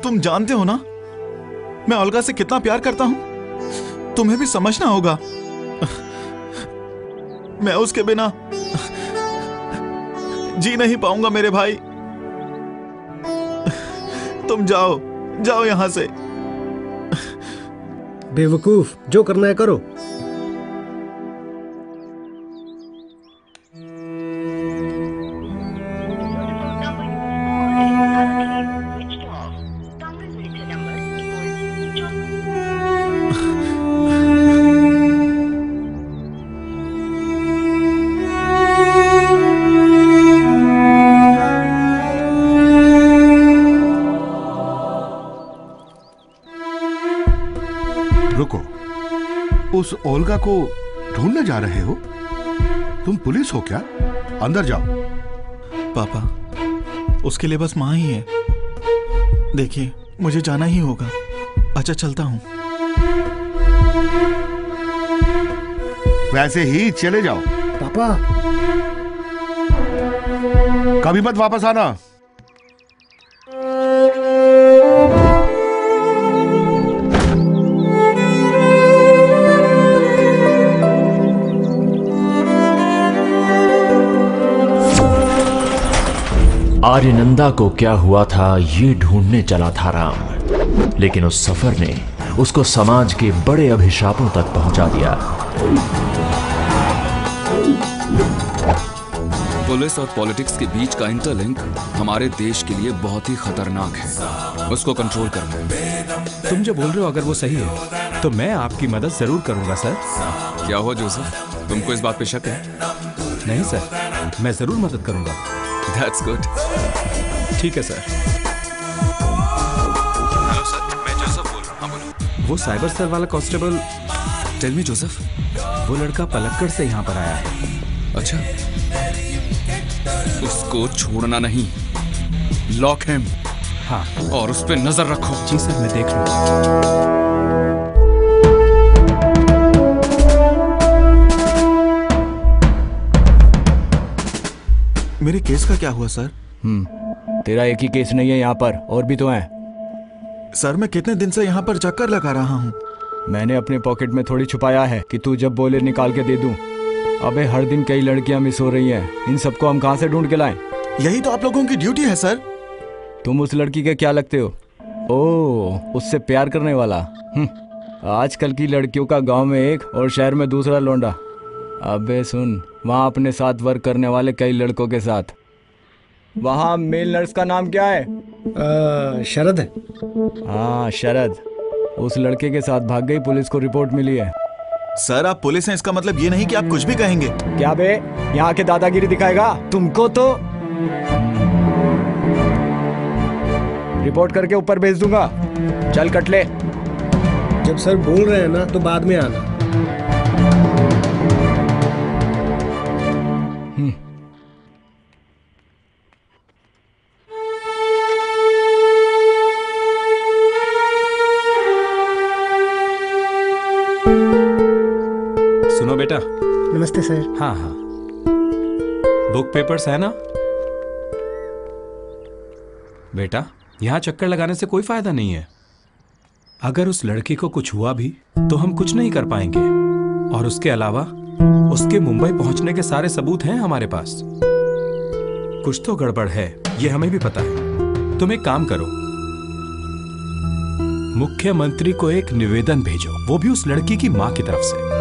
तुम जानते हो ना मैं ओल्गा से कितना प्यार करता हूं। तुम्हें भी समझना होगा। मैं उसके बिना जी नहीं पाऊंगा मेरे भाई। तुम जाओ, जाओ यहां से। बेवकूफ, जो करना है करो। उस ओल्गा को ढूंढने जा रहे हो? तुम पुलिस हो क्या? अंदर जाओ। पापा, उसके लिए बस माँ ही है। देखिए, मुझे जाना ही होगा। अच्छा, चलता हूँ। वैसे ही चले जाओ। पापा, कभी मत वापस आना। आर्यनंदा को क्या हुआ था ये ढूंढने चला था राम, लेकिन उस सफर ने उसको समाज के बड़े अभिशापों तक पहुंचा दिया। पुलिस और पॉलिटिक्स के बीच का इंटरलिंक हमारे देश के लिए बहुत ही खतरनाक है। उसको कंट्रोल करना है। तुम जो बोल रहे हो अगर वो सही है तो मैं आपकी मदद जरूर करूंगा सर। क्या हुआ जोसेफ, तुमको इस बात पे शक है? नहीं सर, मैं जरूर मदद करूंगा। That's good. ठीक है सर। हेलो सर, मैं जोसेफ बोल रहा हूँ। हाँ बोलो। वो साइबर सेल वाला कांस्टेबल। Tell me Joseph. वो लड़का पलक्कड़ से यहाँ पर आया है। अच्छा, उसको छोड़ना नहीं। Lock him. हाँ, और उस पे नजर रखो। जी सर, मैं देख लूंगा। मेरे केस का क्या हुआ सर? तेरा एक ही केस नहीं है यहाँ पर, और भी तो हैं। सर, मैं कितने दिन से यहाँ पर चक्कर लगा रहा हूँ। मैंने अपने पॉकेट में थोड़ी छुपाया है कि तू जब बोले निकाल के दे दूं। अबे हर दिन कई लड़कियां मिस हो रही हैं, इन सबको हम कहाँ से ढूंढ के लाएं? यही तो आप लोगों की ड्यूटी है सर। तुम उस लड़की के क्या लगते हो? ओह, उससे प्यार करने वाला। आजकल की लड़कियों का गांव में एक और शहर में दूसरा लौंडा। अबे सुन, वहाँ अपने साथ वर्क करने वाले कई लड़कों के साथ। वहाँ मेल नर्स का नाम क्या है? शरद है। हाँ, शरद उस लड़के के साथ भाग गई, पुलिस को रिपोर्ट मिली है। सर, आप पुलिस हैं इसका मतलब ये नहीं कि आप कुछ भी कहेंगे। क्या बे, यहाँ के दादागिरी दिखाएगा तुमको? तो रिपोर्ट करके ऊपर भेज दूंगा। चल कटले। जब सर बोल रहे हैं ना तो बाद में आना। सुनो बेटा। नमस्ते सर। हाँ हाँ, बुक पेपर्स है ना? बेटा, यहाँ चक्कर लगाने से कोई फायदा नहीं है। अगर उस लड़की को कुछ हुआ भी तो हम कुछ नहीं कर पाएंगे, और उसके अलावा उसके मुंबई पहुंचने के सारे सबूत हैं हमारे पास। कुछ तो गड़बड़ है, ये हमें भी पता है। तुम एक काम करो, मुख्यमंत्री को एक निवेदन भेजो, वो भी उस लड़की की मां की तरफ से।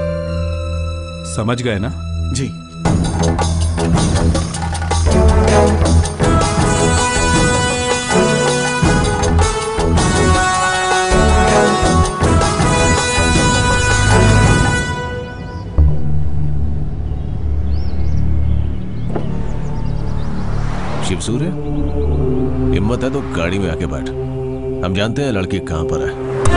समझ गए ना? जी। शिवसूर्य, हिम्मत है तो गाड़ी में आके बैठ। हम जानते हैं लड़की कहां पर है।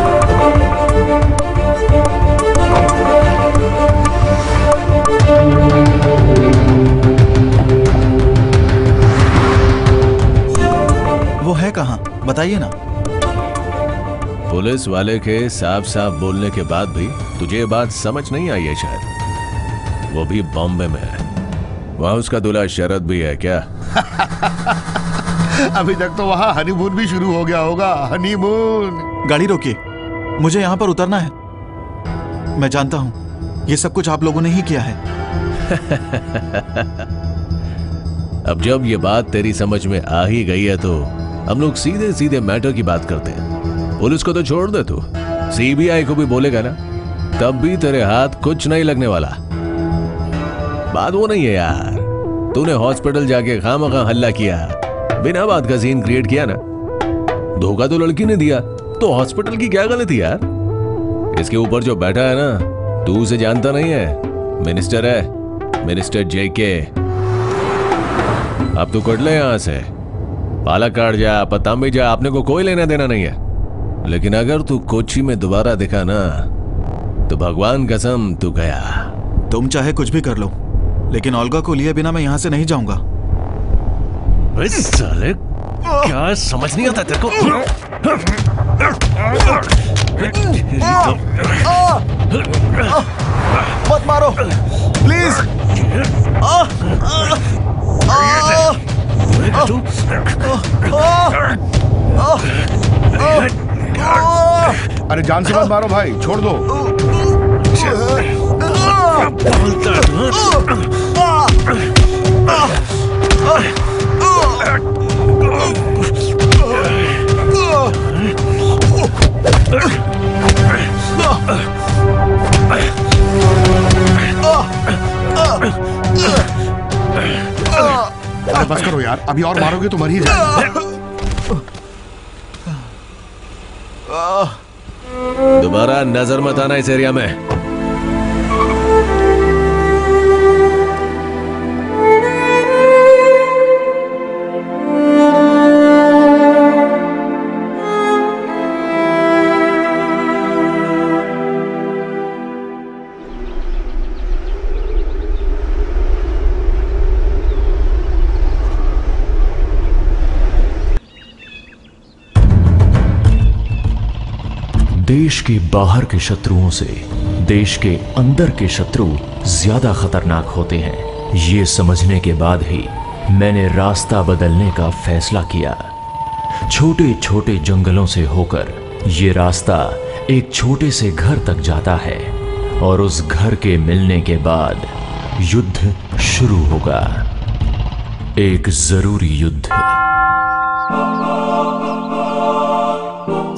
वो है कहाँ, बताइए ना। पुलिस वाले के साफ साफ बोलने के बाद भी तुझे ये बात समझ नहीं आई है शायद। वो भी बॉम्बे में है, वहां उसका दूल्हा शरद भी है क्या? अभी तक तो वहाँ हनीमून भी शुरू हो गया होगा। हनीमून। गाड़ी रोकिए, मुझे यहाँ पर उतरना है। मैं जानता हूँ ये सब कुछ आप लोगों ने ही किया है। अब जब ये बात तेरी समझ में आ ही गई है तो हम लोग सीधे सीधे मैटर की बात करते हैं। पुलिस को तो छोड़ दे, तू सीबीआई को भी बोलेगा ना, तब भी तेरे हाथ कुछ नहीं लगने वाला। बात वो नहीं है यार, तूने हॉस्पिटल जाके खामखा हल्ला किया, बिना बात का सीन क्रिएट किया ना। धोखा तो लड़की ने दिया, तो हॉस्पिटल की क्या गलती यार? इसके ऊपर जो बैठा है ना, तू उसे जानता नहीं है, मिनिस्टर है, मिनिस्टर जेके। अब तू कट ले यहां से, पालक्काड जा, पतांबी जा, आपने को कोई लेना देना नहीं है। लेकिन अगर तू कोच्चि में दोबारा दिखा ना, तो भगवान कसम तू गया। तुम चाहे कुछ भी कर लो, लेकिन ओल्गा को लिए बिना मैं यहाँ से नहीं जाऊंगा। साले, क्या समझ नहीं आता तेरे को? मत मारो प्लीज। अरे जान से मत मारो भाई, छोड़ दो। अरे बस करो यार, अभी और मारोगे तो मर ही जाएगा। दोबारा नजर मत आना इस एरिया में। देश के बाहर के शत्रुओं से देश के अंदर के शत्रु ज्यादा खतरनाक होते हैं। ये समझने के बाद ही मैंने रास्ता बदलने का फैसला किया। छोटे छोटे जंगलों से होकर ये रास्ता एक छोटे से घर तक जाता है और उस घर के मिलने के बाद युद्ध शुरू होगा। एक जरूरी युद्ध।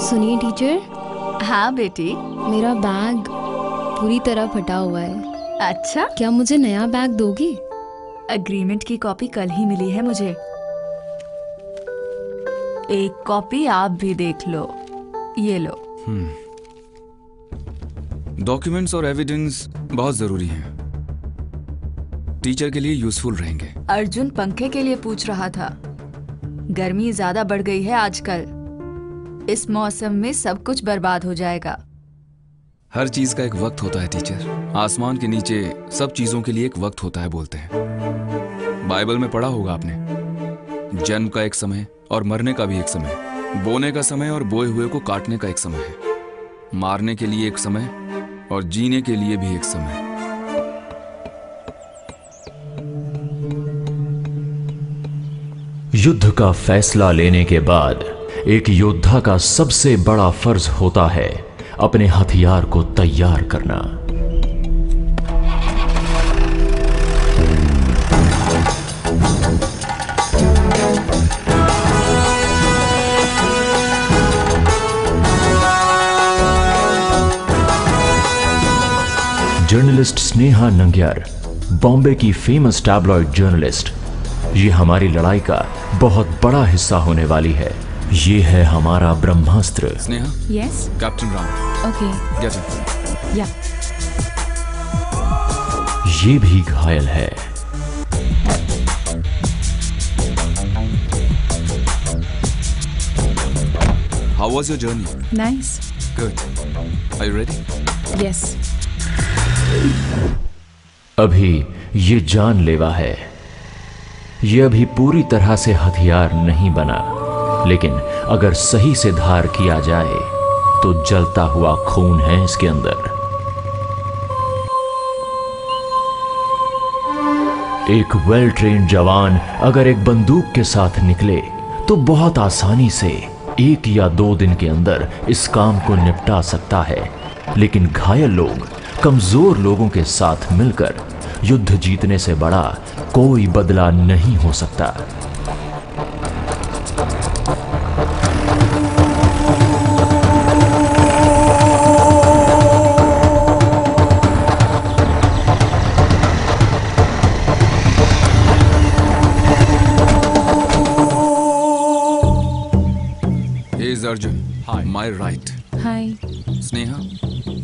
सुनिए टीचर। हाँ बेटी। मेरा बैग पूरी तरह फटा हुआ है। अच्छा, क्या मुझे नया बैग दोगी? एग्रीमेंट की कॉपी कल ही मिली है मुझे। एक कॉपी आप भी देख लो, ये लो। डॉक्यूमेंट्स और एविडेंस बहुत जरूरी हैं। टीचर के लिए यूजफुल रहेंगे। अर्जुन पंखे के लिए पूछ रहा था। गर्मी ज्यादा बढ़ गई है आजकल, इस मौसम में सब कुछ बर्बाद हो जाएगा। हर चीज का एक वक्त होता है टीचर। आसमान के नीचे सब चीजों के लिए एक वक्त होता है बोलते हैं। बाइबल में पढ़ा होगा आपने, जन्म का एक समय और मरने का भी एक समय, बोने का समय और बोए हुए को काटने का एक समय है, मारने के लिए एक समय और जीने के लिए भी एक समय। युद्ध का फैसला लेने के बाद एक योद्धा का सबसे बड़ा फर्ज होता है अपने हथियार को तैयार करना। जर्नलिस्ट स्नेहा नंग्यार, बॉम्बे की फेमस टैबलॉइड जर्नलिस्ट, ये हमारी लड़ाई का बहुत बड़ा हिस्सा होने वाली है। ये है हमारा Brahmastra. Sneha. Yes captain Ram. Okay get it. Yeah. ये भी घायल है। How was your journey? Nice. Good. Are you ready? Yes. अभी ये जानलेवा है। ये अभी पूरी तरह से हथियार नहीं बना, लेकिन अगर सही से धार किया जाए तो जलता हुआ खून है इसके अंदर। एक वेल ट्रेन्ड जवान अगर एक बंदूक के साथ निकले तो बहुत आसानी से 1 या 2 दिन के अंदर इस काम को निपटा सकता है, लेकिन घायल लोग कमजोर लोगों के साथ मिलकर युद्ध जीतने से बड़ा कोई बदला नहीं हो सकता। He is Arjun. Hi. My right. Hi. Sneha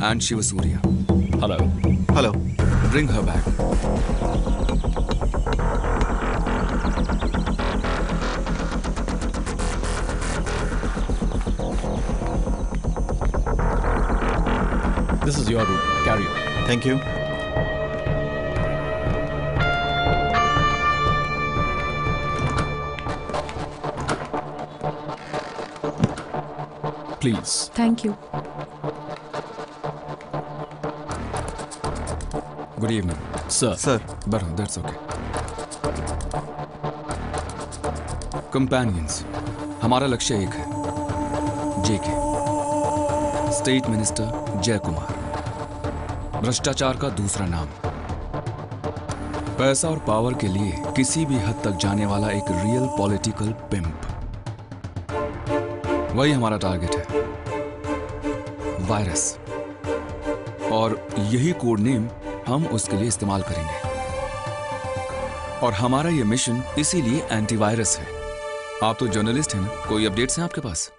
and Shiva Surya. Hello. Hello. Bring her back. This is your room. Carry on. Thank you. Please. Thank you. Good evening. Sir. Sir. But that's okay. Companions, हमारा लक्ष्य एक है, जेके, state minister Jay Kumar. भ्रष्टाचार का दूसरा नाम। पैसा और पावर के लिए किसी भी हद तक जाने वाला एक रियल पॉलिटिकल पिम्प। वही हमारा टारगेट है, वायरस। और यही कोड नेम हम उसके लिए इस्तेमाल करेंगे। और हमारा ये मिशन इसीलिए एंटीवायरस है। आप तो जर्नलिस्ट हैं ना, कोई अपडेट्स हैं आपके पास?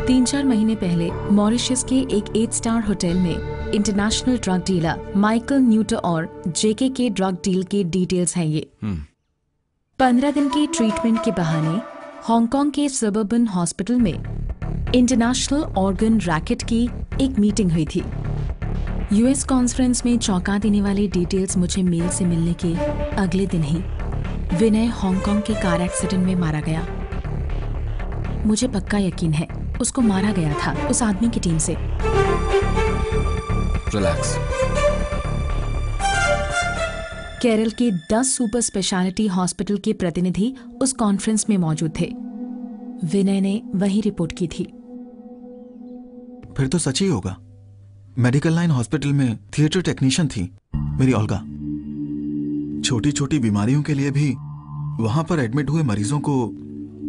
तीन 4 महीने पहले मॉरिशस के एक 8 स्टार होटल में international drug dealer Michael Newton और जेके के ड्रग डील के डिटेल्स हैं ये। 15 दिन के ट्रीटमेंट के बहाने हांगकांग के सबर्बन हॉस्पिटल में इंटरनेशनल ऑर्गन रैकेट की एक मीटिंग हुई थी। यूएस कॉन्फ्रेंस में चौंका देने वाली डिटेल्स मुझे मेल से मिलने के अगले दिन ही विनय हांगकांग के कार एक्सीडेंट में मारा गया। मुझे पक्का यकीन है उसको मारा गया था उस आदमी की टीम से। रिलैक्स। केरल के 10 सुपर स्पेशलिटी हॉस्पिटल के प्रतिनिधि उस कॉन्फ्रेंस में मौजूद थे। विनय ने वही रिपोर्ट की थी। फिर तो सच ही होगा। मेडिकल लाइन हॉस्पिटल में थिएटर टेक्नीशियन थी मेरी ओल्गा। छोटी छोटी बीमारियों के लिए भी वहां पर एडमिट हुए मरीजों को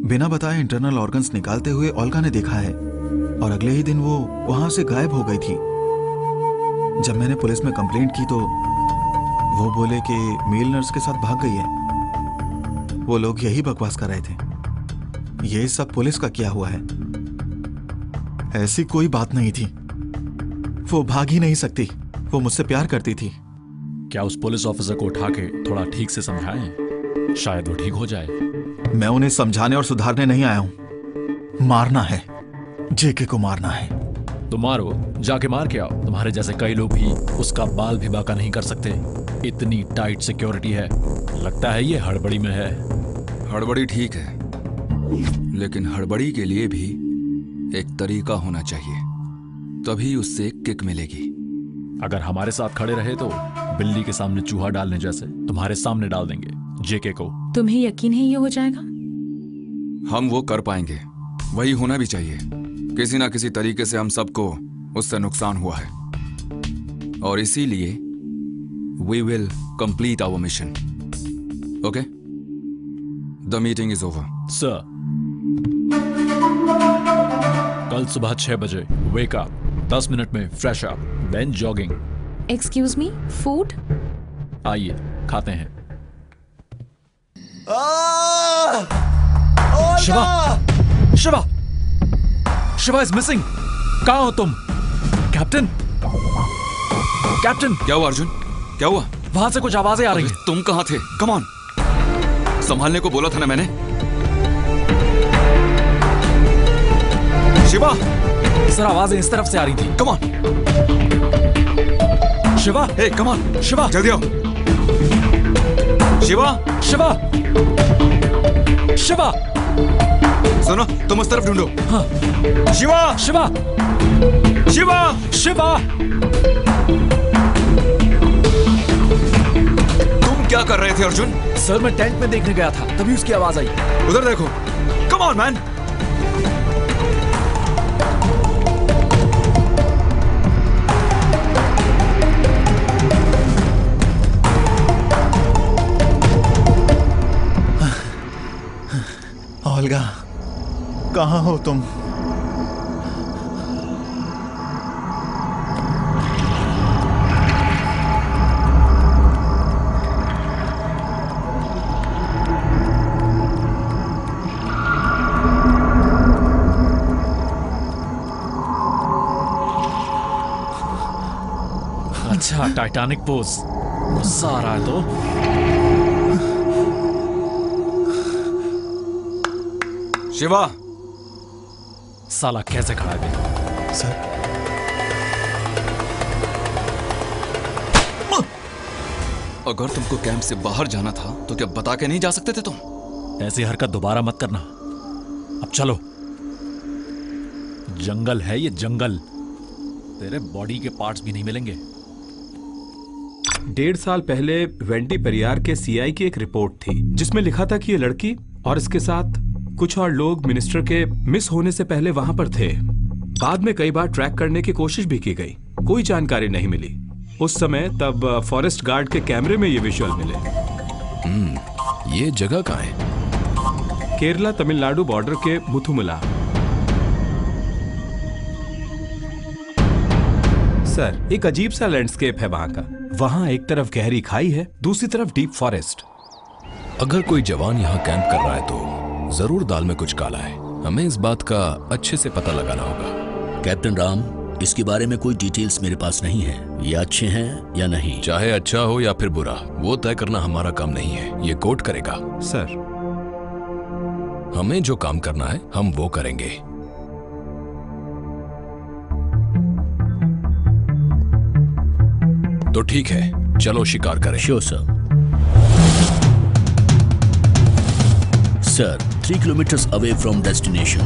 बिना बताए इंटरनल ऑर्गन्स निकालते हुए ओल्गा ने देखा है, और अगले ही दिन वो वहां से गायब हो गई थी। जब मैंने पुलिस में कंप्लेंट की तो वो बोले कि मेल नर्स के साथ भाग गई है। वो लोग यही बकवास कर रहे थे। ये सब पुलिस का किया हुआ है। ऐसी कोई बात नहीं थी। वो भाग ही नहीं सकती। वो मुझसे प्यार करती थी। क्या उस पुलिस ऑफिसर को उठा के थोड़ा ठीक से समझाएं? शायद वो ठीक हो जाए। मैं उन्हें समझाने और सुधारने नहीं आया हूं। मारना है, जेके को मारना है। तो मारो, जाके मार के आओ। तुम्हारे जैसे कई लोग भी उसका बाल भी बाका नहीं कर सकते। इतनी टाइट सिक्योरिटी है, लगता है ये हड़बड़ी में है। हड़बड़ी ठीक है, लेकिन हड़बड़ी के लिए भी एक तरीका होना चाहिए, तभी उससे किक मिलेगी। अगर हमारे साथ खड़े रहे तो बिल्ली के सामने चूहा डालने जैसे तुम्हारे सामने डाल देंगे जेके को। तुम्हें यकीन है ये हो जाएगा? हम वो कर पाएंगे, वही होना भी चाहिए। किसी ना किसी तरीके से हम सबको उससे नुकसान हुआ है, और इसीलिए we will complete our mission. Okay, the meeting is over. Sir, कल सुबह 6 बजे वेक अप, 10 मिनट में fresh up, then jogging. Excuse me, food? आइए खाते हैं। Shiva, Shiva, Shiva is missing. कहाँ हो तुम? कैप्टन? कैप्टन क्या हुआ अर्जुन? क्या हुआ? वहां से कुछ आवाजें आ रही हैं। तुम कहाँ थे? कम ऑन, संभालने को बोला था ना मैंने। शिवा सर, आवाजें इस तरफ से आ रही थी। Come on Shiva, hey come on Shiva, जल्दी आओ। शिवा, शिवा, शिवा, सुनो, तुम उस तरफ ढूंढो। हाँ। शिवा, शिवा, शिवा, शिवा, तुम क्या कर रहे थे अर्जुन? सर, मैं टेंट में देखने गया था, तभी उसकी आवाज आई। उधर देखो। Come on man. ओल्गा, कहाँ हो तुम? अच्छा, टाइटैनिक पोज। गुस्सा आ रहा है तो शिवा, साला कैसे खड़ा है? सर, अगर तुमको कैंप से बाहर जाना था तो क्या बता के नहीं जा सकते थे तुम? ऐसी हरकत दोबारा मत करना। अब चलो, जंगल है ये, जंगल। तेरे बॉडी के पार्ट्स भी नहीं मिलेंगे। 1.5 साल पहले वेंटी पेरियार के सीआई की एक रिपोर्ट थी जिसमें लिखा था कि ये लड़की और इसके साथ कुछ और लोग मिनिस्टर के मिस होने से पहले वहां पर थे। बाद में कई बार ट्रैक करने की कोशिश भी की गई, कोई जानकारी नहीं मिली। उस समय तब फॉरेस्ट गार्ड के कैमरे में ये विजुअल मिले। ये जगह कहाँ है? केरला तमिलनाडु बॉर्डर के मुथुमला। सर, एक अजीब सा लैंडस्केप है वहां का। वहां एक तरफ गहरी खाई है, दूसरी तरफ डीप फॉरेस्ट। अगर कोई जवान यहाँ कैंप कर रहा है तो जरूर दाल में कुछ काला है। हमें इस बात का अच्छे से पता लगाना होगा। कैप्टन राम, इसके बारे में कोई डिटेल्स मेरे पास नहीं है। ये अच्छे हैं या नहीं? चाहे अच्छा हो या फिर बुरा, वो तय करना हमारा काम नहीं है, ये कोर्ट करेगा। सर, हमें जो काम करना है हम वो करेंगे। तो ठीक है, चलो शिकार करें। Sure sir. Sir, 3 kilometers away from destination.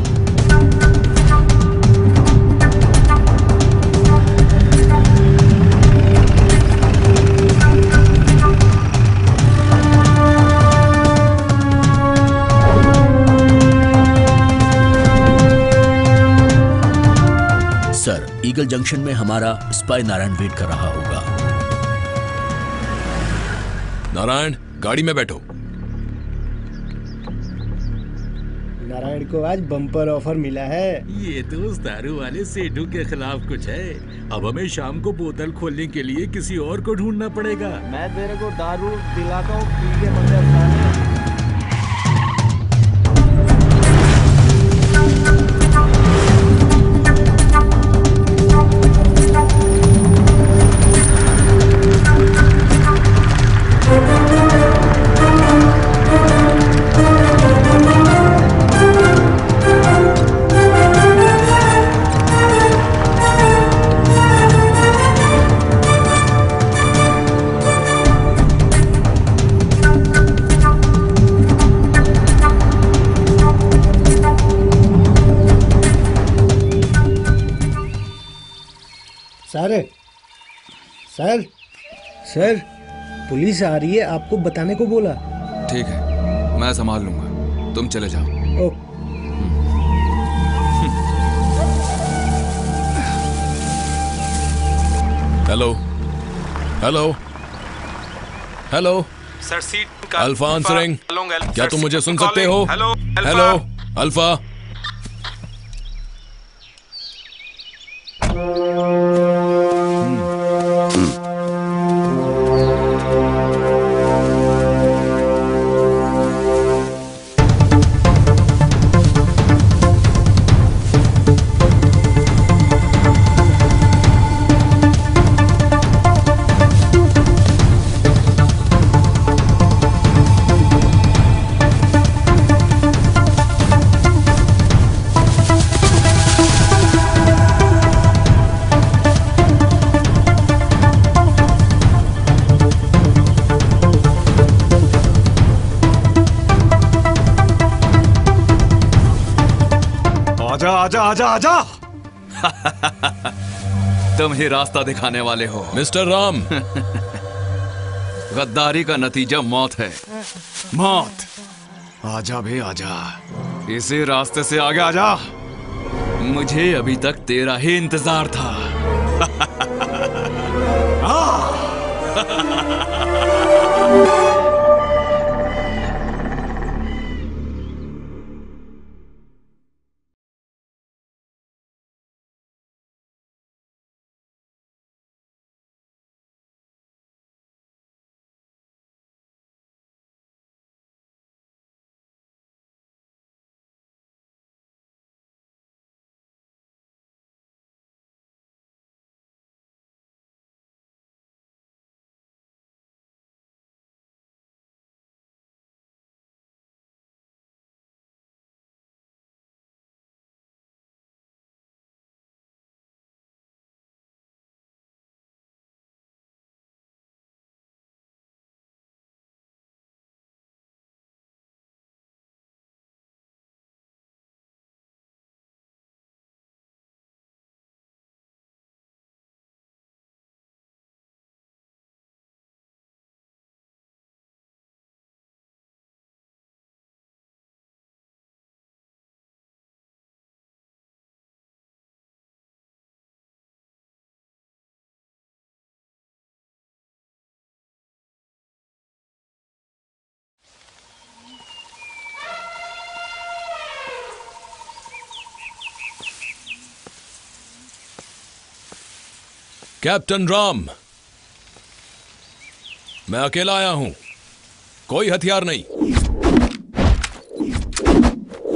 Sir, eagle junction में हमारा स्पाई नारायण वेट कर रहा होगा। नारायण, गाड़ी में बैठो। नारायण को आज बम्पर ऑफर मिला है। ये तो उस दारू वाले सेठू के खिलाफ कुछ है। अब हमें शाम को बोतल खोलने के लिए किसी और को ढूंढना पड़ेगा। मैं तेरे को दारू दिलाता हूँ, पी के बंदे अफसाने। सर, सर, पुलिस आ रही है, आपको बताने को बोला। ठीक है, मैं संभाल लूंगा, तुम चले जाओ। Hello, hello, hello. Sir, seat alpha answering. क्या तुम मुझे सुन सकते हो? Hello, hello, alpha. आजा आजा आजा आजा। तुम ही रास्ता दिखाने वाले हो मिस्टर राम। गद्दारी का नतीजा मौत है, मौत। आजा बे आजा, इसी रास्ते से आगे आजा। मुझे अभी तक तेरा ही इंतजार था। कैप्टन राम, मैं अकेला आया हूं, कोई हथियार नहीं।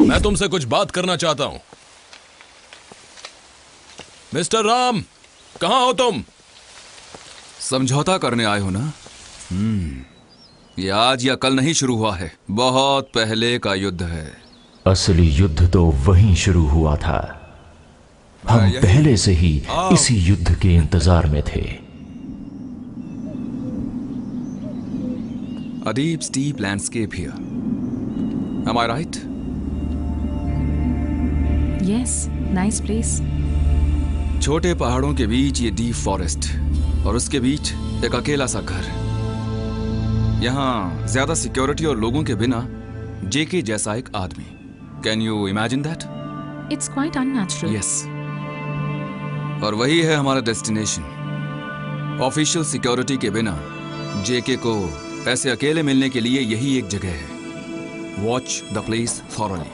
मैं तुमसे कुछ बात करना चाहता हूं। मिस्टर राम, कहां हो तुम? समझौता करने आए हो ना? ये आज या कल नहीं शुरू हुआ है, बहुत पहले का युद्ध है। असली युद्ध तो वहीं शुरू हुआ था। हम पहले से ही इसी युद्ध के इंतजार में थे। A deep, steep landscape here. Am I right? Yes, nice place. छोटे पहाड़ों के बीच ये डीप फॉरेस्ट और उसके बीच एक अकेला सा घर। यहाँ ज्यादा सिक्योरिटी और लोगों के बिना जेके जैसा एक आदमी। Can you imagine that? It's quite unnatural. Yes. और वही है हमारा डेस्टिनेशन। ऑफिशियल सिक्योरिटी के बिना जेके को ऐसे अकेले मिलने के लिए यही एक जगह है। Watch the place thoroughly.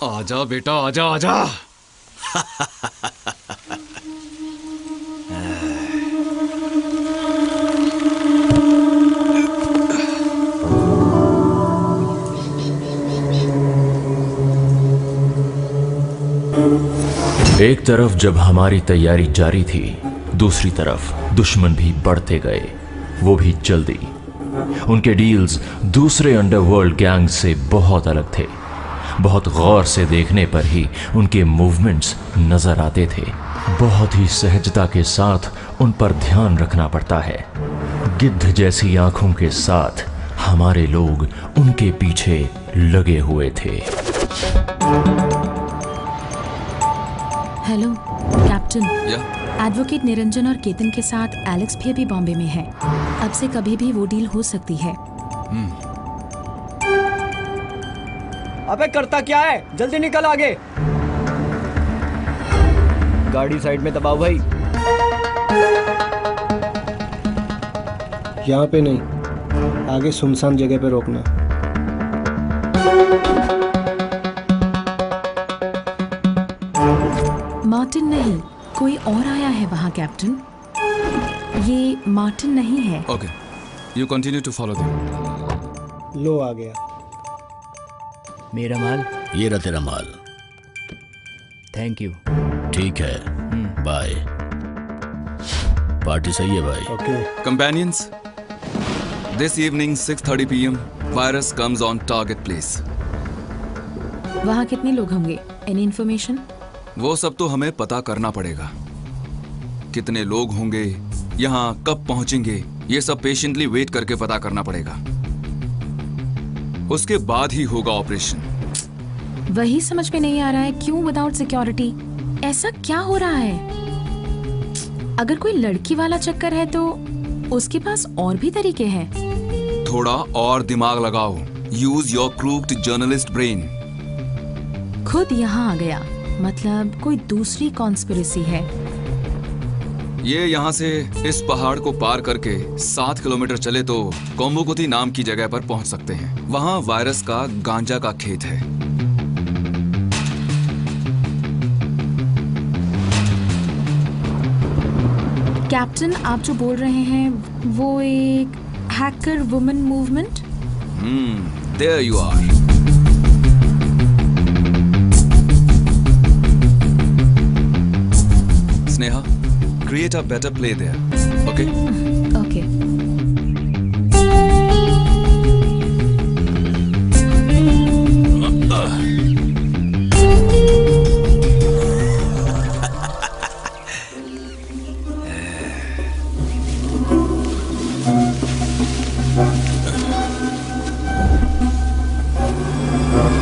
आजा बेटा, आजा आजा। एक तरफ जब हमारी तैयारी जारी थी, दूसरी तरफ दुश्मन भी बढ़ते गए, वो भी जल्दी। उनके डील्स दूसरे अंडरवर्ल्ड गैंग से बहुत अलग थे। बहुत गौर से देखने पर ही उनके मूवमेंट्स नजर आते थे। बहुत ही सहजता के साथ उन पर ध्यान रखना पड़ता है। गिद्ध जैसी आंखों के साथ हमारे लोग उनके पीछे लगे हुए थे। हेलो कैप्टन, एडवोकेट निरंजन और केतन के साथ एलेक्स भी अभी बॉम्बे में है। अब से कभी भी वो डील हो सकती है। अबे करता क्या है, जल्दी निकल आगे। गाड़ी साइड में दबाओ भाई। यहाँ पे नहीं, आगे सुनसान जगह पे रोकना। मार्टिन नहीं, कोई और आया है वहाँ कैप्टन। ये मार्टिन नहीं है। Okay, you continue to follow them. लो आ गया। मेरा माल, ये रहा तेरा माल। Thank you. ठीक है, बाय। पार्टी सही है भाई। Okay. Companions, this evening 6:30 p.m. virus comes on target place. वहाँ कितने लोग होंगे? Any information? वो सब तो हमें पता करना पड़ेगा। कितने लोग होंगे, यहाँ कब पहुंचेंगे, ये सब पेशेंटली वेट करके पता करना पड़ेगा। उसके बाद ही होगा ऑपरेशन। वही समझ में नहीं आ रहा है, क्यों विदाउट सिक्योरिटी? ऐसा क्या हो रहा है? अगर कोई लड़की वाला चक्कर है तो उसके पास और भी तरीके हैं। थोड़ा और दिमाग लगाओ। Use your crooked journalist brain. खुद यहाँ आ गया, मतलब कोई दूसरी कॉन्स्पिरेसी है। ये यहाँ से इस पहाड़ को पार करके 7 किलोमीटर चले तो कोम्बुकुती नाम की जगह पर पहुंच सकते हैं। वहाँ वायरस का गांजा का खेत है। कैप्टन, आप जो बोल रहे हैं वो एक hacker woman movement? There you are. Sneha, create a better play there, okay? Okay.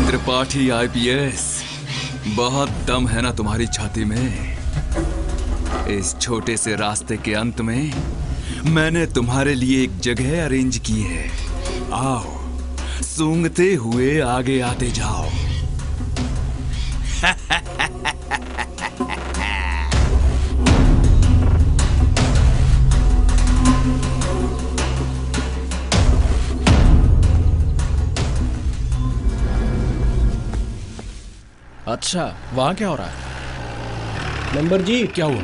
Tripathi IPS, बहुत दम है ना तुम्हारी छाती में। इस छोटे से रास्ते के अंत में मैंने तुम्हारे लिए एक जगह अरेंज की है। आओ, सूंघते हुए आगे आते जाओ। अच्छा, वहाँ क्या हो रहा है? नंबर जी, क्या हुआ?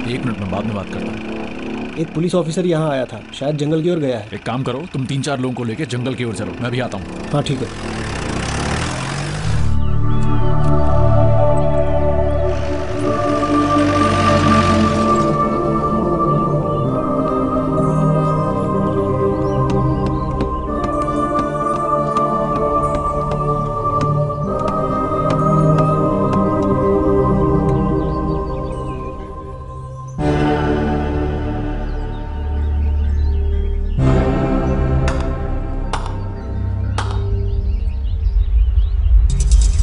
1 मिनट में बाद में बात करता हूँ। एक पुलिस ऑफिसर यहाँ आया था, शायद जंगल की ओर गया है। एक काम करो, तुम 3-4 लोगों को लेके जंगल की ओर चलो, मैं भी आता हूँ। हाँ ठीक है।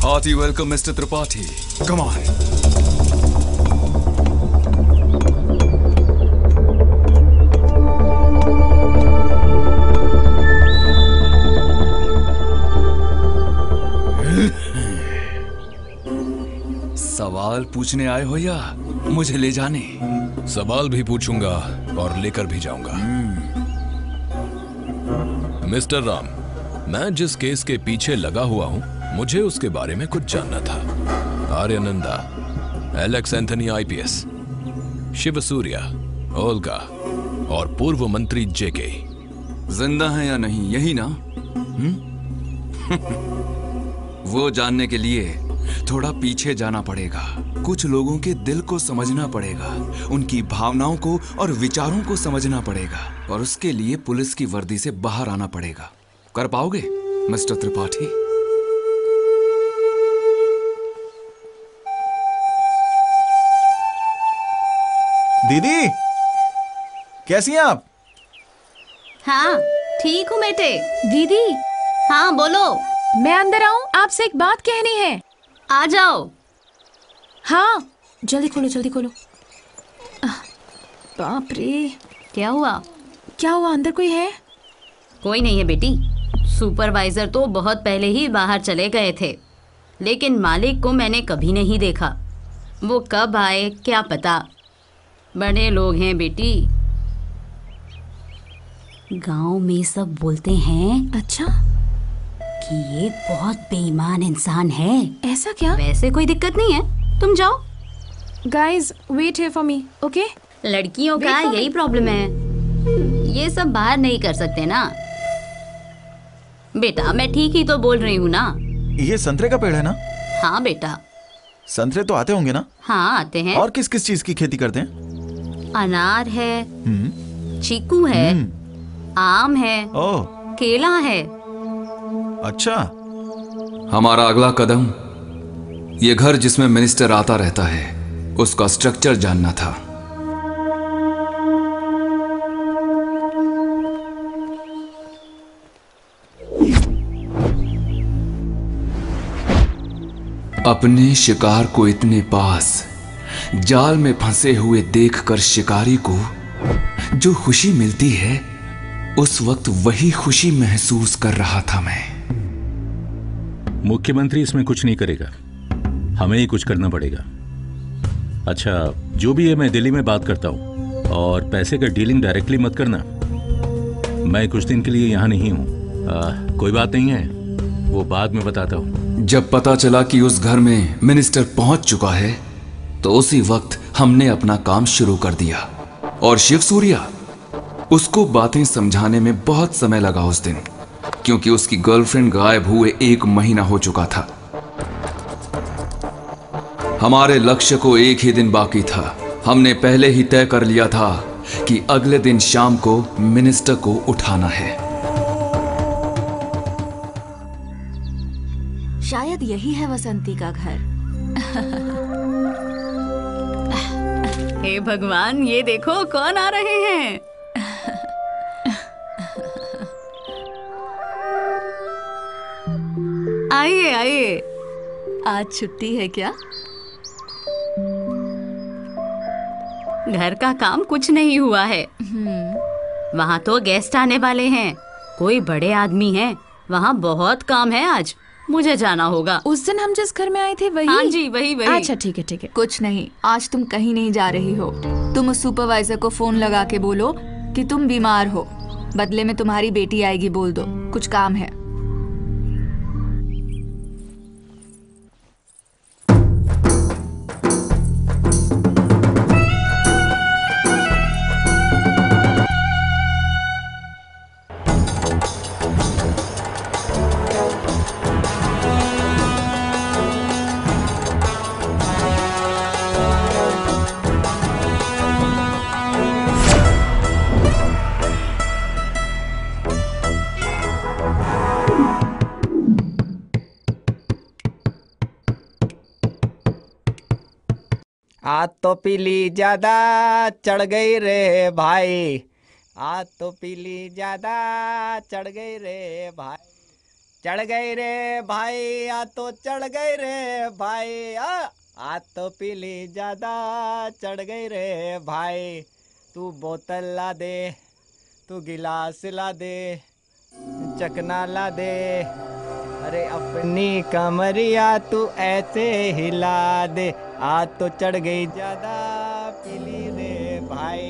Hearty welcome, Mr. Tripathi. Come on. सवाल पूछने आए हो या मुझे ले जाने? सवाल भी पूछूंगा और लेकर भी जाऊंगा। मिस्टर राम, मैं जिस केस के पीछे लगा हुआ हूं मुझे उसके बारे में कुछ जानना था। आर्यानंदा, एलेक्स एंथनी आईपीएस, शिव सूर्या, ओल्गा और पूर्व मंत्री जेके जिंदा है या नहीं, यही ना? वो जानने के लिए थोड़ा पीछे जाना पड़ेगा, कुछ लोगों के दिल को समझना पड़ेगा, उनकी भावनाओं को और विचारों को समझना पड़ेगा, और उसके लिए पुलिस की वर्दी से बाहर आना पड़ेगा। कर पाओगे मिस्टर त्रिपाठी? दीदी, कैसी हैं आप? हाँ ठीक हूँ बेटे। दीदी हाँ बोलो। मैं अंदर आऊं? आपसे एक बात कहनी है। आ जाओ। हाँ जल्दी खोलो जल्दी खोलो। बाप रे, क्या हुआ? क्या हुआ? अंदर कोई है? कोई नहीं है बेटी। सुपरवाइजर तो बहुत पहले ही बाहर चले गए थे, लेकिन मालिक को मैंने कभी नहीं देखा। वो कब आए क्या पता। बड़े लोग हैं बेटी, गांव में सब बोलते हैं। अच्छा, कि ये बहुत बेईमान इंसान है। ऐसा क्या? वैसे कोई दिक्कत नहीं है, तुम जाओ। Guys wait here for me, okay? लड़कियों का यही प्रॉब्लम है, ये सब बाहर नहीं कर सकते ना। बेटा मैं ठीक ही तो बोल रही हूँ ना। ये संतरे का पेड़ है ना? हाँ बेटा। संतरे तो आते होंगे ना? हाँ आते हैं। और किस किस चीज की खेती करते हैं? अनार है, चीकू है, आम है, केला है। अच्छा। हमारा अगला कदम ये घर जिसमें मिनिस्टर आता रहता है उसका स्ट्रक्चर जानना था। अपने शिकार को इतने पास जाल में फंसे हुए देखकर शिकारी को जो खुशी मिलती है, उस वक्त वही खुशी महसूस कर रहा था मैं। मुख्यमंत्री इसमें कुछ नहीं करेगा, हमें ही कुछ करना पड़ेगा। अच्छा जो भी है, मैं दिल्ली में बात करता हूँ, और पैसे का डीलिंग डायरेक्टली मत करना। मैं कुछ दिन के लिए यहाँ नहीं हूँ। कोई बात नहीं है, वो बाद में बताता हूँ। जब पता चला कि उस घर में मिनिस्टर पहुंच चुका है तो उसी वक्त हमने अपना काम शुरू कर दिया। और शिव सूर्या, उसको बातें समझाने में बहुत समय लगा उस दिन, क्योंकि उसकी गर्लफ्रेंड गायब हुए 1 महीना हो चुका था। हमारे लक्ष्य को 1 ही दिन बाकी था। हमने पहले ही तय कर लिया था कि अगले दिन शाम को मिनिस्टर को उठाना है। शायद यही है वसंती का घर। हे भगवान, ये देखो कौन आ रहे हैं। आइए आइए। आज छुट्टी है क्या? घर का काम कुछ नहीं हुआ है। वहाँ तो गेस्ट आने वाले हैं, कोई बड़े आदमी हैं। वहाँ बहुत काम है आज, मुझे जाना होगा। उस दिन हम जिस घर में आए थे वही? हाँ जी वही वही। अच्छा ठीक है ठीक है। कुछ नहीं, आज तुम कहीं नहीं जा रही हो। तुम उस सुपरवाइजर को फोन लगा के बोलो कि तुम बीमार हो, बदले में तुम्हारी बेटी आएगी, बोल दो कुछ काम है। आज तो पीली ज्यादा चढ़ गई रे भाई, आज तो पीली ज्यादा चढ़ गई रे भाई, चढ़ गई रे भाई, आज तो चढ़ गई रे भाई, आज तो पीली ज्यादा चढ़ गई रे भाई। तू बोतल ला दे, तू गिलास ला दे, चकना ला दे, अरे अपनी कमरिया तू ऐसे हिला दे। आज तो चढ़ गई ज्यादा पीली रे भाई,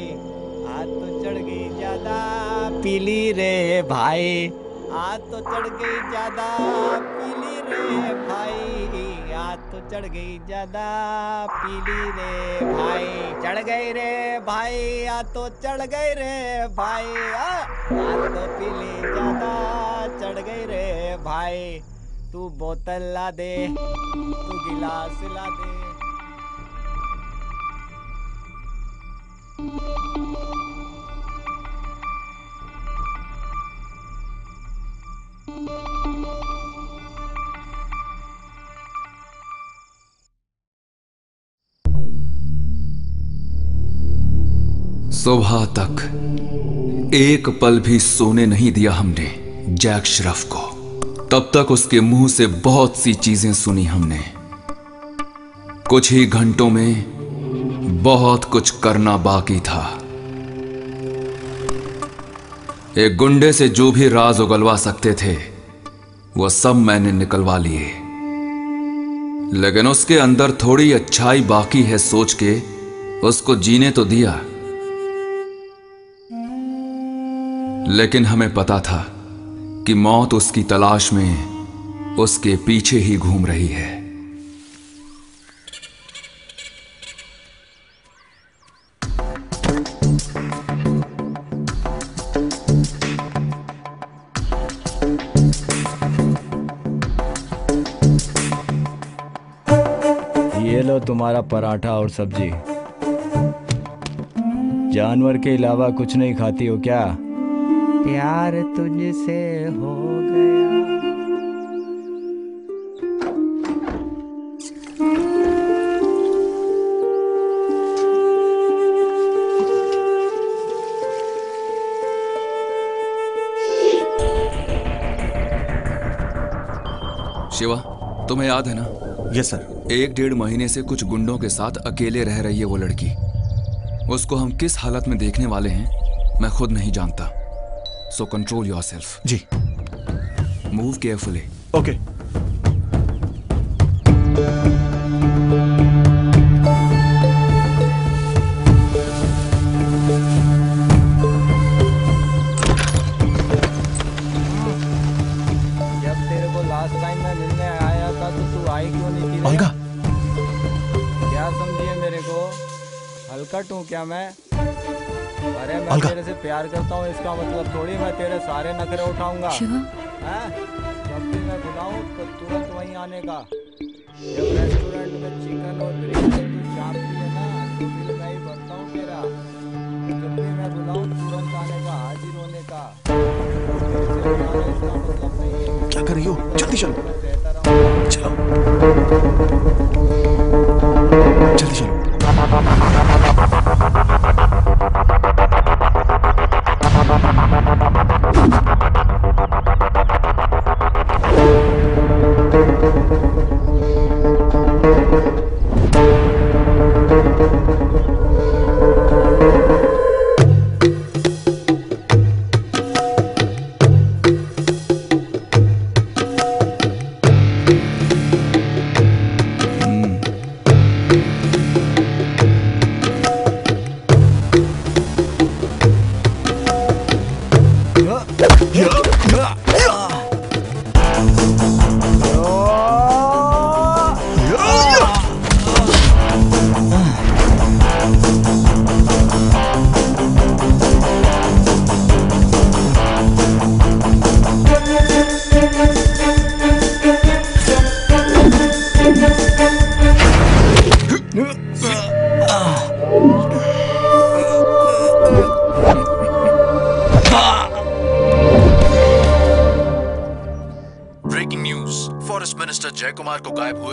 आज तो चढ़ गई ज्यादा पीली रे भाई, आज तो चढ़ गई ज्यादा पीली रे रे भाई, आज तो चढ़ गई ज्यादा पीली रे भाई, चढ़ गई रे भाई, आज तो चढ़ गई रे भाई, आज तो पीली ज्यादा चढ़ गई रे भाई। तू बोतल ला दे, तू गिलास ला दे। सुबह तक एक पल भी सोने नहीं दिया हमने जैक श्रॉफ को। तब तक उसके मुंह से बहुत सी चीजें सुनी हमने। कुछ ही घंटों में बहुत कुछ करना बाकी था। एक गुंडे से जो भी राज उगलवा सकते थे वो सब मैंने निकलवा लिए, लेकिन उसके अंदर थोड़ी अच्छाई बाकी है सोच के उसको जीने तो दिया। लेकिन हमें पता था कि मौत उसकी तलाश में उसके पीछे ही घूम रही है। ये लो तुम्हारा पराठा और सब्जी। जानवर के अलावा कुछ नहीं खाती हो क्या? प्यार तुझसे हो गया। शिवा, तुम्हें याद है ना? Yes sir. 1-1.5 महीने से कुछ गुंडों के साथ अकेले रह रही है वो लड़की। उसको हम किस हालत में देखने वाले हैं मैं खुद नहीं जानता। So control yourself. जी। Move carefully. Okay. जब तेरे को लास्ट टाइम मैं मिलने आया था तो तू आई क्यों नहीं थी? ओल्गा। क्या समझिए मेरे को? हलकट हूँ क्या मैं? अरे मैं तेरे से प्यार करता हूँ इसका मतलब थोड़ी मैं तेरे सारे नखरे उठाऊंगा। जब भी मैं बुलाऊं तो तुरंत वहीं आने का। जब रेस्टोरेंट में चिकन और बिरयानी तू चाहती है ना तो फिर मैं ही भरता हूँ तेरा। जब भी मैं बुलाऊं तुरंत आने का, हाजिर होने का। इसका मतलब नहीं है। क्या कर रही हो? जल्दी चलो। चलो जल्दी चलो।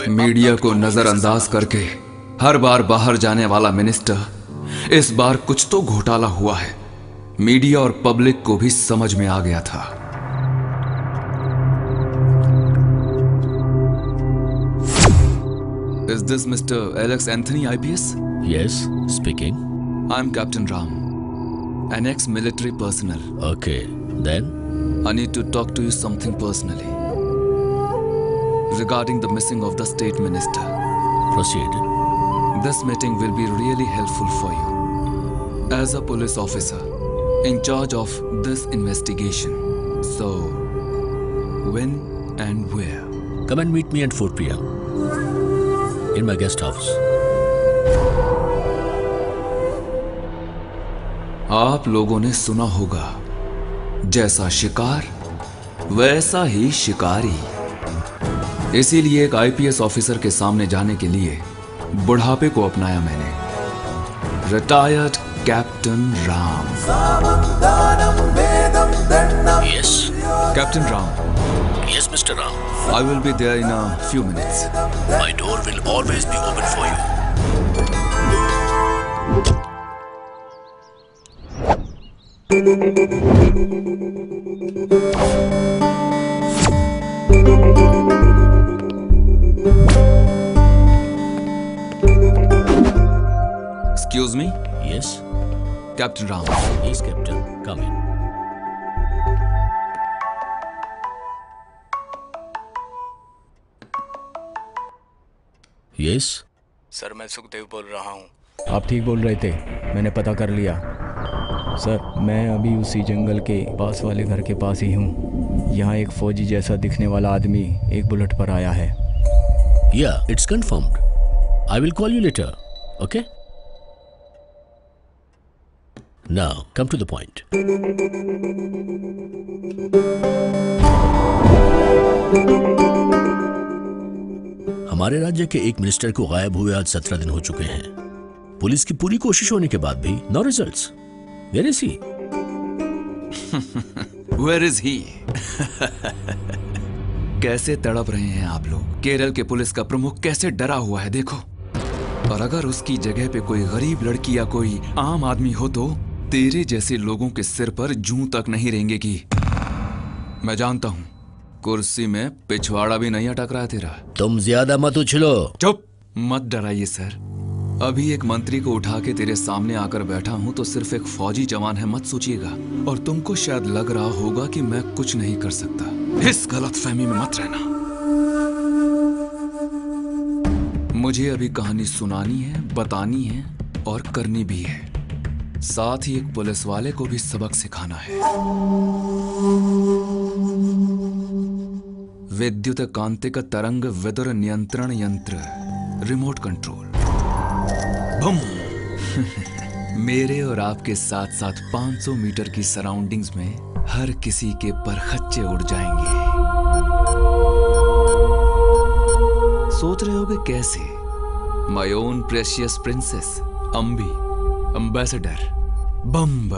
मीडिया को नजरअंदाज करके हर बार बाहर जाने वाला मिनिस्टर इस बार कुछ तो घोटाला हुआ है। मीडिया और पब्लिक को भी समझ में आ गया था। Is this Mr. Alex Anthony IPS? Yes, speaking. I'm Captain Ram, an ex-military personnel. Okay, then? I need to talk to you something personally. Regarding the missing of the state minister. Proceed. This meeting will be really helpful for you as a police officer in charge of this investigation. So, when and where? Come and meet me at 4 p.m. in my guest house. आप लोगों ने सुना होगा, जैसा शिकार वैसा ही शिकारी। इसीलिए एक आईपीएस ऑफिसर के सामने जाने के लिए बुढ़ापे को अपनाया मैंने। Retired captain Ram. Yes. Captain Ram. Yes, Mr. Ram. I will be there in a few minutes. My door will always be open for you. Excuse me? Yes. Captain Ram. Yes, Captain. Come in. Yes. Sir मैं सुखदेव बोल रहा हूँ। आप ठीक बोल रहे थे, मैंने पता कर लिया। सर मैं अभी उसी जंगल के पास वाले घर के पास ही हूँ। यहाँ एक फौजी जैसा दिखने वाला आदमी एक बुलेट पर आया है। Yeah, it's confirmed. I will call you later. Okay? Now, come to the point. हमारे राज्य के एक मिनिस्टर को गायब हुए आज 17 दिन हो चुके हैं। पुलिस की पूरी कोशिश होने के बाद भी no results. Where is he? Where is he? कैसे तड़प रहे हैं आप लोग। केरल के पुलिस का प्रमुख कैसे डरा हुआ है देखो। और अगर उसकी जगह पे कोई गरीब लड़की या कोई आम आदमी हो तो तेरे जैसे लोगों के सिर पर जूं तक नहीं रहेंगी। मैं जानता हूं कुर्सी में पिछवाड़ा भी नहीं अटक रहा है तेरा। तुम ज्यादा मत उछलो। चुप मत डराइए सर। अभी एक मंत्री को उठा के तेरे सामने आकर बैठा हूं तो सिर्फ एक फौजी जवान है मत सोचिएगा। और तुमको शायद लग रहा होगा कि मैं कुछ नहीं कर सकता। इस गलतफहमी में मत रहना। मुझे अभी कहानी सुनानी है, बतानी है और करनी भी है। साथ ही एक पुलिस वाले को भी सबक सिखाना है। विद्युत कांतिक तरंग विदुर नियंत्रण यंत्र रिमोट कंट्रोल बम। मेरे और आपके साथ साथ 500 मीटर की सराउंडिंग्स में हर किसी के परखच्चे उड़ जाएंगे। सोच रहे होगे कैसे? My own precious princess Ambi ambassador bomb.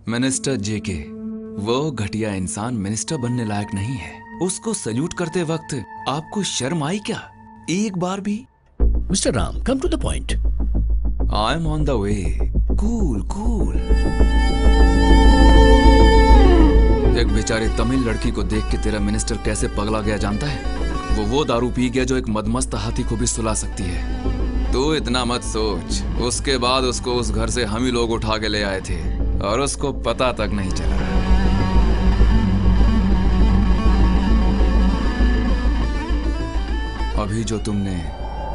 Minister JK, वो घटिया इंसान मिनिस्टर बनने लायक नहीं है। उसको सल्यूट करते वक्त आपको शर्म आई क्या एक बार भी? Mister Ram, come to the point. I am on the way. Cool cool. एक बेचारी तमिल लड़की को देख के तेरा मिनिस्टर कैसे पगला गया जानता है? वो दारू पी गया जो एक मदमस्त हाथी को भी सुला सकती है। तू इतना मत सोच। उसके बाद उसको उस घर से हम ही लोग उठा के ले आए थे और उसको पता तक नहीं चला। अभी जो तुमने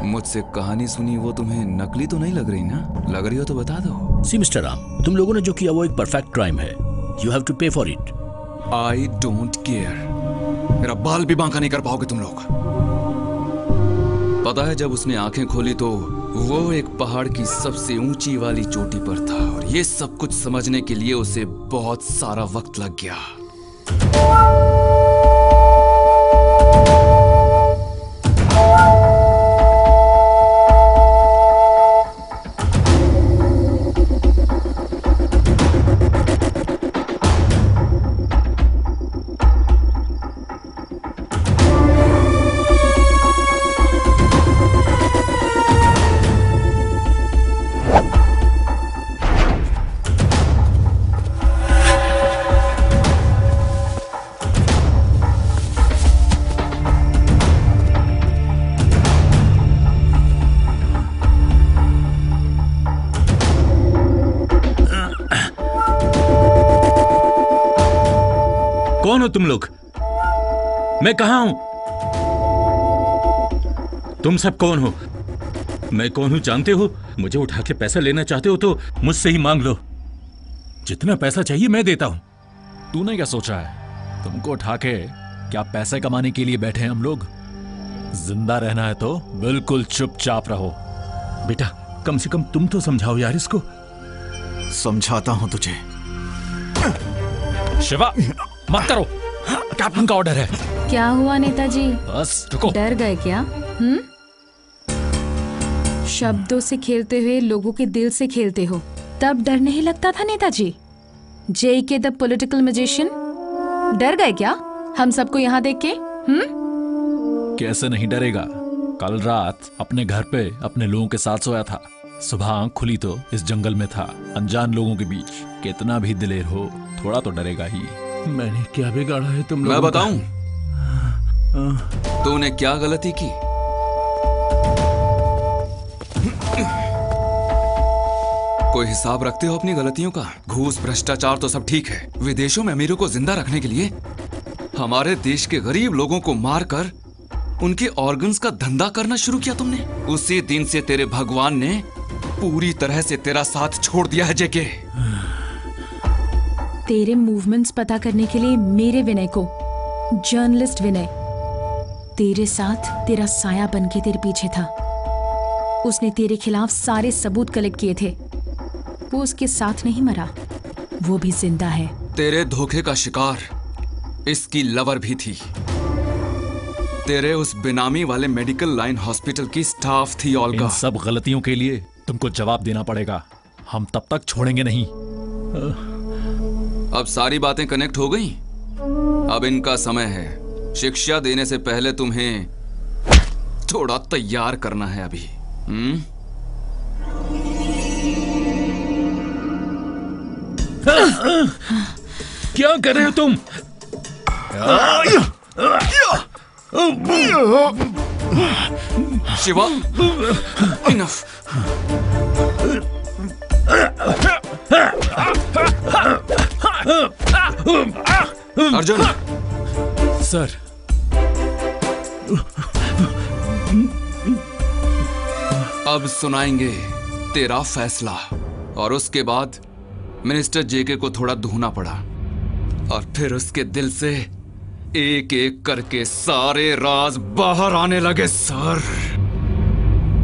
मुझसे कहानी सुनी वो तुम्हें नकली तो नहीं लग रही ना? लग रही हो तो बता दो। सी मिस्टर राम, तुम लोगों ने जो किया वो एक परफेक्ट क्राइम है। यू हैव टू पे for it. I don't care. मेरा बाल भी बांका नहीं कर पाओगे तुम लोग। पता है जब उसने आंखें खोली तो वो एक पहाड़ की सबसे ऊंची वाली चोटी पर था और ये सब कुछ समझने के लिए उसे बहुत सारा वक्त लग गया। कौन हो तुम लोग? मैं कहां हूं? तुम सब कौन हो? मैं कौन हूं जानते हो? मुझे उठा के पैसा लेना चाहते हो तो मुझसे ही मांग लो। जितना पैसा चाहिए मैं देता हूं। तूने क्या सोचा है? तुमको उठा के क्या पैसे कमाने के लिए बैठे हैं हम लोग? जिंदा रहना है तो बिल्कुल चुपचाप रहो। बेटा कम से कम तुम तो समझाओ यार इसको। समझाता हूं तुझे। शिवा मत करो, कैप्टन का ऑर्डर है। क्या हुआ नेताजी? बस रुको। डर गए क्या? शब्दों से खेलते हुए लोगों के दिल से खेलते हो, तब डर नहीं लगता था Netaji? JK the political magician, डर गए क्या हम सबको यहाँ देख के? कैसे नहीं डरेगा? कल रात अपने घर पे अपने लोगों के साथ सोया था। सुबह आंख खुली तो इस जंगल में था, अनजान लोगों के बीच। कितना भी दिलेर हो, थोड़ा तो डरेगा ही। मैंने क्या बिगाड़ा है तुम लोगों मैं का? बताऊं तूने क्या गलती की? कोई हिसाब रखते हो अपनी गलतियों का? घूस भ्रष्टाचार तो सब ठीक है, विदेशों में अमीरों को जिंदा रखने के लिए हमारे देश के गरीब लोगों को मारकर उनके ऑर्गन्स का धंधा करना शुरू किया तुमने। उसी दिन से तेरे भगवान ने पूरी तरह से तेरा साथ छोड़ दिया है जेके। तेरे मूवमेंट्स पता करने के लिए मेरे विनय को, जर्नलिस्ट विनय, तेरे साथ तेरा साया बनके तेरे पीछे था। उसने तेरे खिलाफ सारे सबूत कलेक्ट किए थे। वो उसके साथ नहीं मरा, वो भी जिंदा है। तेरे धोखे का शिकार इसकी लवर भी थी। तेरे उस बेनामी वाले मेडिकल लाइन हॉस्पिटल की स्टाफ थी ओल्गा। इन सब गलतियों के लिए तुमको जवाब देना पड़ेगा। हम तब तक छोड़ेंगे नहीं। अब सारी बातें कनेक्ट हो गई। अब इनका समय है। शिक्षा देने से पहले तुम्हें थोड़ा तैयार करना है अभी। क्या कर रहे हो तुम? शिवा, इनफ। अर्जुन। सर। अब सुनाएंगे तेरा फैसला। और उसके बाद मिनिस्टर जेके को थोड़ा धोना पड़ा और फिर उसके दिल से एक एक करके सारे राज बाहर आने लगे सर।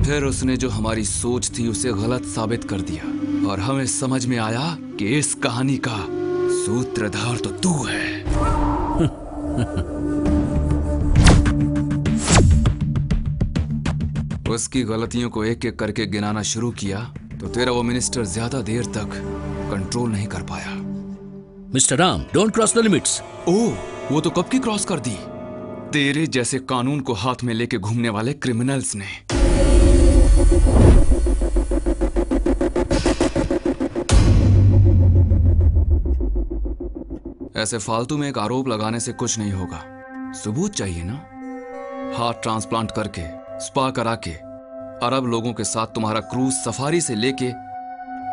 फिर उसने जो हमारी सोच थी उसे गलत साबित कर दिया और हमें समझ में आया कि इस कहानी का सूत्रधार तो तू है। उसकी गलतियों को एक एक करके गिनाना शुरू किया तो तेरा वो मिनिस्टर ज्यादा देर तक कंट्रोल नहीं कर पाया। Mister Ram, don't cross the limits. ओह, वो तो कब की क्रॉस कर दी। तेरे जैसे कानून को हाथ में लेके घूमने वाले क्रिमिनल्स ने। ऐसे फालतू में एक आरोप लगाने से कुछ नहीं होगा। सबूत चाहिए ना। हार्ट ट्रांसप्लांट करके, स्पा करा के, अरब लोगों के साथ तुम्हारा क्रूज सफारी से लेके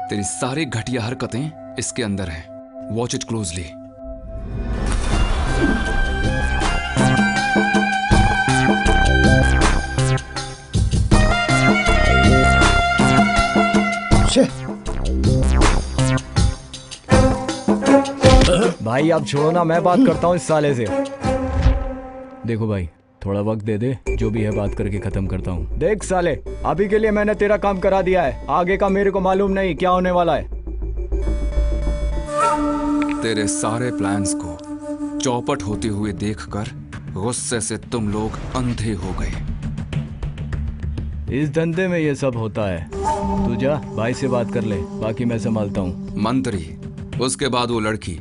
तेरी सारी घटिया हरकतें इसके अंदर हैं। Watch it closely. भाई आप छोड़ो ना, मैं बात करता हूँ इस साले से। देखो भाई, थोड़ा वक्त दे दे, जो भी है बात करके खत्म करता हूँ। देख साले, अभी के लिए मैंने तेरा काम करा दिया है, आगे का मेरे को मालूम नहीं क्या होने वाला है। तेरे सारे प्लान्स को चौपट होते हुए देखकर गुस्से से तुम लोग अंधे हो गए। इस धंधे में ये सब होता है। तू जा भाई से बात कर ले, बाकी मैं संभालता हूँ। मंत्री, उसके बाद वो लड़की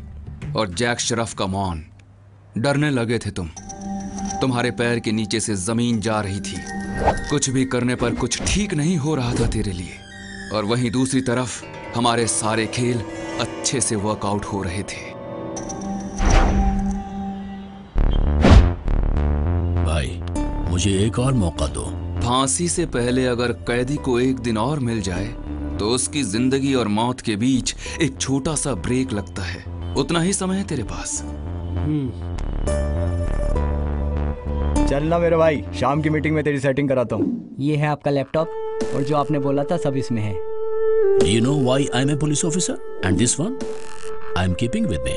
और जैक श्रॉफ का मौन। डरने लगे थे तुम। तुम्हारे पैर के नीचे से जमीन जा रही थी। कुछ भी करने पर कुछ ठीक नहीं हो रहा था तेरे लिए। और वहीं दूसरी तरफ हमारे सारे खेल अच्छे से वर्कआउट हो रहे थे। भाई, मुझे एक और मौका दो। फांसी से पहले अगर कैदी को एक दिन और मिल जाए तो उसकी जिंदगी और मौत के बीच एक छोटा सा ब्रेक लगता है। उतना ही समय है तेरे पास। चलना मेरे भाई, शाम की मीटिंग में तेरी सेटिंग कराता हूँ। ये है आपका लैपटॉप और जो आपने बोला था सब इसमें है। You know why I'm a police officer and this one I'm keeping with me.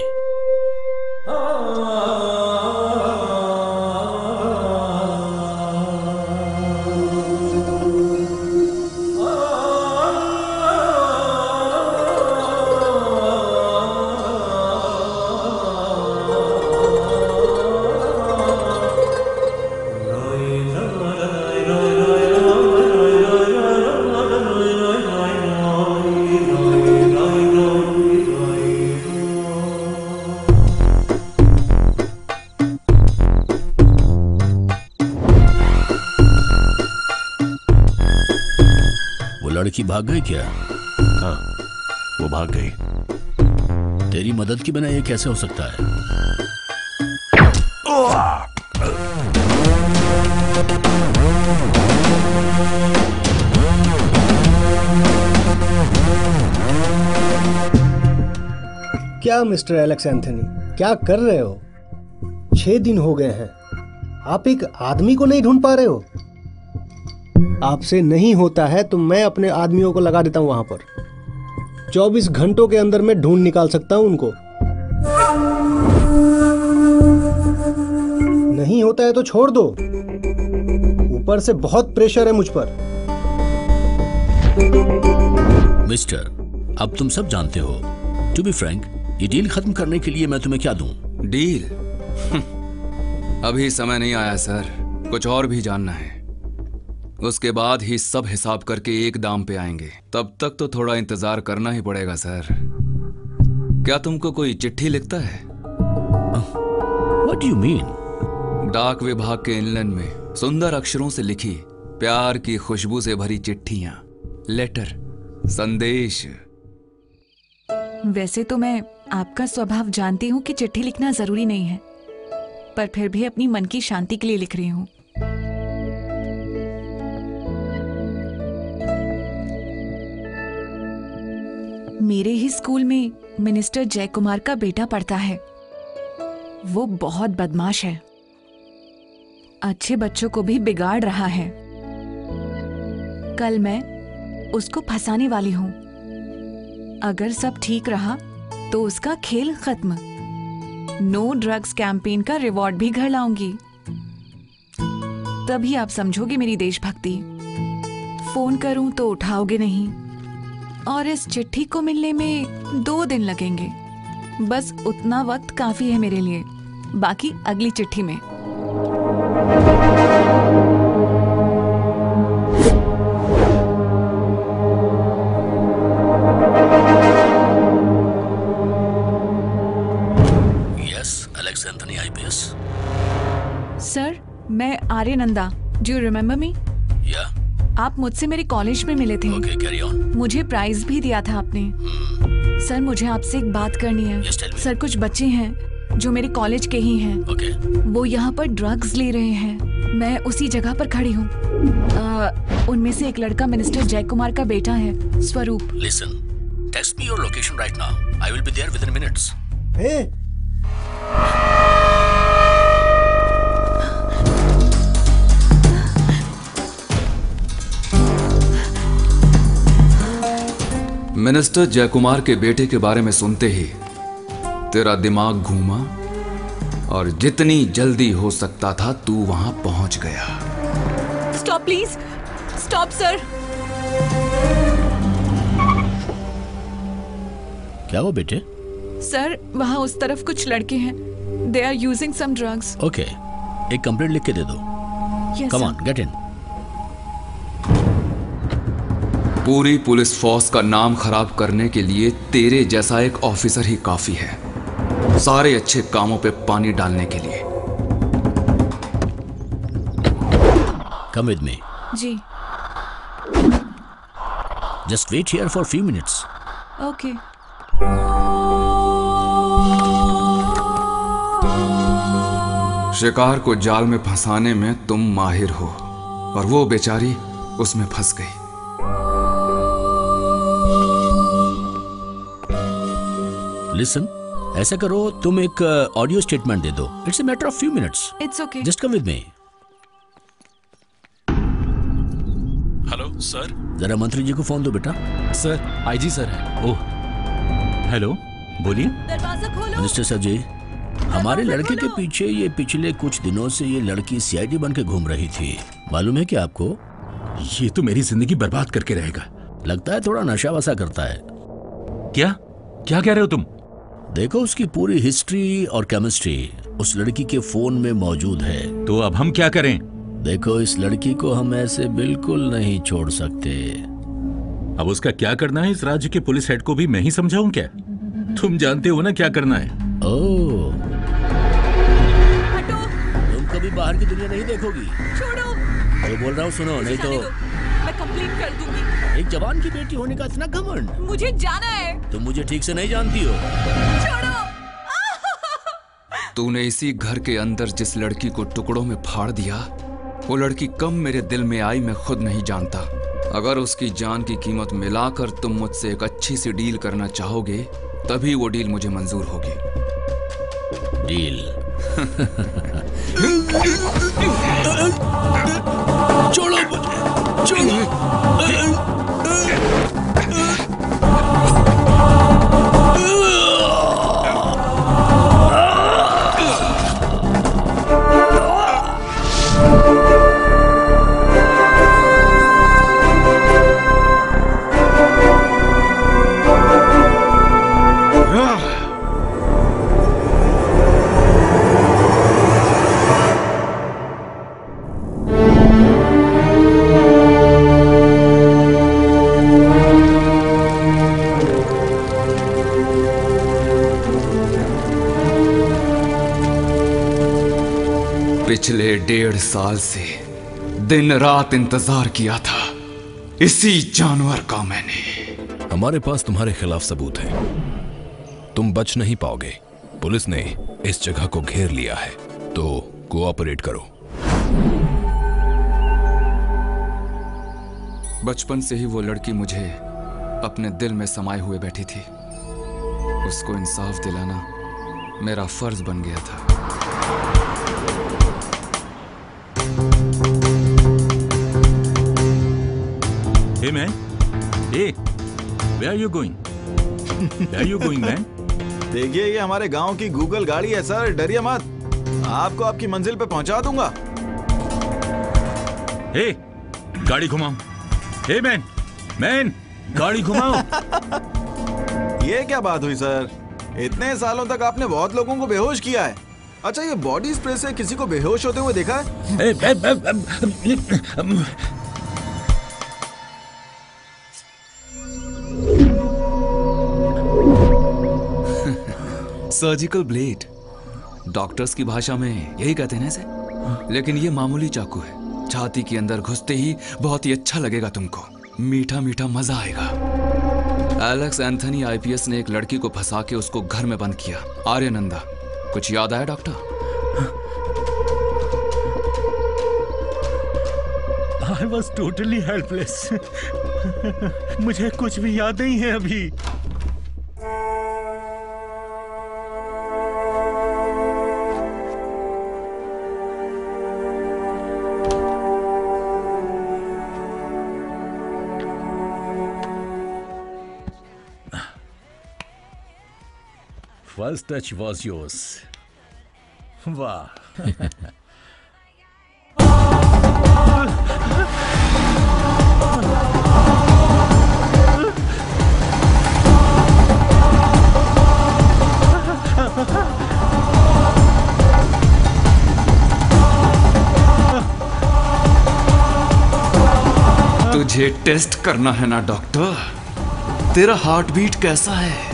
लड़की भाग गई क्या? हाँ, वो भाग गई। तेरी मदद के बिना ये कैसे हो सकता है? क्या मिस्टर एलेक्स एंथनी, क्या कर रहे हो? 6 दिन हो गए हैं, आप एक आदमी को नहीं ढूंढ पा रहे हो? आपसे नहीं होता है तो मैं अपने आदमियों को लगा देता हूं वहां पर। 24 घंटों के अंदर मैं ढूंढ निकाल सकता हूं उनको। नहीं होता है तो छोड़ दो, ऊपर से बहुत प्रेशर है मुझ पर। मिस्टर, अब तुम सब जानते हो। टू बी फ्रैंक, ये डील खत्म करने के लिए मैं तुम्हें क्या दूं? डील? अभी समय नहीं आया सर, कुछ और भी जानना है। उसके बाद ही सब हिसाब करके एक दाम पे आएंगे। तब तक तो थोड़ा इंतजार करना ही पड़ेगा सर। क्या तुमको कोई चिट्ठी लिखता है? What do you mean? डाक विभाग के इनलैंड में सुंदर अक्षरों से लिखी, प्यार की खुशबू से भरी चिट्ठियां, लेटर, संदेश। वैसे तो मैं आपका स्वभाव जानती हूँ कि चिट्ठी लिखना जरूरी नहीं है, पर फिर भी अपनी मन की शांति के लिए लिख रही हूँ। मेरे ही स्कूल में मिनिस्टर जय कुमार का बेटा पढ़ता है। वो बहुत बदमाश है, अच्छे बच्चों को भी बिगाड़ रहा है। कल मैं उसको फंसाने वाली हूँ। अगर सब ठीक रहा तो उसका खेल खत्म। नो ड्रग्स कैंपेन का रिवॉर्ड भी घर लाऊंगी। तभी आप समझोगे मेरी देशभक्ति। फोन करूं तो उठाओगे नहीं, और इस चिट्ठी को मिलने में 2 दिन लगेंगे। बस उतना वक्त काफी है मेरे लिए, बाकी अगली चिट्ठी में। Yes, Alex Anthony IPS. Sir, मैं Aryananda. Do you remember me? Yeah. आप मुझसे मेरे कॉलेज में मिले थे। Okay, carry on. मुझे प्राइज भी दिया था आपने। सर, मुझे आपसे एक बात करनी है। Yes, tell me. सर, कुछ बच्चे हैं जो मेरे कॉलेज के ही हैं। Okay. वो यहाँ पर ड्रग्स ले रहे हैं। मैं उसी जगह पर खड़ी हूँ। उनमें से एक लड़का मिनिस्टर जय कुमार का बेटा है, स्वरूप। Listen, text me your location right now. I will be there within minutes. Hey. Minister Jayakumar के बेटे के बारे में सुनते ही तेरा दिमाग घूमा और जितनी जल्दी हो सकता था तू वहां पहुंच गया। Stop please, stop sir. क्या हुआ बेटे? सर, वहाँ उस तरफ कुछ लड़के हैं। They are using some drugs. Okay, एक कंप्लेंट लिख के दे दो। Yes, come sir. On, get in. पूरी पुलिस फोर्स का नाम खराब करने के लिए तेरे जैसा एक ऑफिसर ही काफी है, सारे अच्छे कामों पे पानी डालने के लिए। Come with me. जी। Just wait here for few minutes. Okay. शिकार को जाल में फंसाने में तुम माहिर हो और वो बेचारी उसमें फंस गई। लिसन, ऐसा करो, तुम एक ऑडियो स्टेटमेंट दे दो। It's a matter of few minutes. It's okay. Just come with me. Hello sir. जरा मंत्री जी को फोन दो बेटा। सर, आईजी सर है। ओह, हेलो, बोलिए। दरवाजा खोलो। मिनिस्टर सर जी, हमारे लड़के के पीछे ये पिछले कुछ दिनों से ये लड़की सीआईडी बन के घूम रही थी। मालूम है क्या आपको? ये तो मेरी जिंदगी बर्बाद करके रहेगा। लगता है थोड़ा नशा वसा करता है। क्या क्या कह रहे हो तुम? देखो, उसकी पूरी हिस्ट्री और केमिस्ट्री उस लड़की के फोन में मौजूद है। तो अब हम क्या करें? देखो, इस लड़की को हम ऐसे बिल्कुल नहीं छोड़ सकते। अब उसका क्या करना है इस राज्य के पुलिस हेड को भी मैं ही समझाऊं क्या? तुम जानते हो ना क्या करना है। ओह, तुम कभी बाहर की दुनिया नहीं देखोगी। छोड़ो। जो बोल रहा हूँ सुनो, नहीं तो मैं कंप्लीट कर दूंगी। एक जवान की बेटी होने का इतना घमंड। मुझे जाना है। तुम मुझे ठीक से नहीं जानती हो। छोड़ो। तूने इसी घर के अंदर जिस लड़की को टुकड़ों में फाड़ दिया, वो लड़की कब मेरे दिल में आई मैं खुद नहीं जानता। अगर उसकी जान की कीमत मिलाकर तुम मुझसे एक अच्छी सी डील करना चाहोगे, तभी वो डील मुझे मंजूर होगी। डील? छोड़ो मुझे, छोड़ो। पिछले 1.5 साल से दिन रात इंतजार किया था इसी जानवर का मैंने। हमारे पास तुम्हारे खिलाफ सबूत है, तुम बच नहीं पाओगे। पुलिस ने इस जगह को घेर लिया है, तो कोऑपरेट करो। बचपन से ही वो लड़की मुझे अपने दिल में समाये हुए बैठी थी। उसको इंसाफ दिलाना मेरा फर्ज बन गया था। Hey man, hey, where are you going? Where are you going, man? देखिए ये हमारे गांव की गूगल गाड़ी है सर, डरिए मत। आपको आपकी मंजिल पे पहुंचा दूंगा। Hey, गाड़ी घुमाओ। Hey man, गाड़ी घुमाओ। ये क्या बात हुई सर? इतने सालों तक आपने बहुत लोगों को बेहोश किया है। अच्छा, ये बॉडी स्प्रे से किसी को बेहोश होते हुए देखा है? सर्जिकल ब्लेड, डॉक्टर्स की भाषा में यही कहते हैं ना इसे। लेकिन ये मामूली चाकू है, छाती के अंदर घुसते ही बहुत ही अच्छा लगेगा तुमको, मीठा मीठा मजा आएगा। एलेक्स एंथनी आईपीएस ने एक लड़की को फंसा के उसको घर में बंद किया, आर्यनंदा। कुछ याद आया doctor? I was totally helpless. मुझे कुछ भी याद नहीं है अभी। First touch was yours. वाह। तुझे टेस्ट करना है ना डॉक्टर, तेरा हार्ट बीट कैसा है?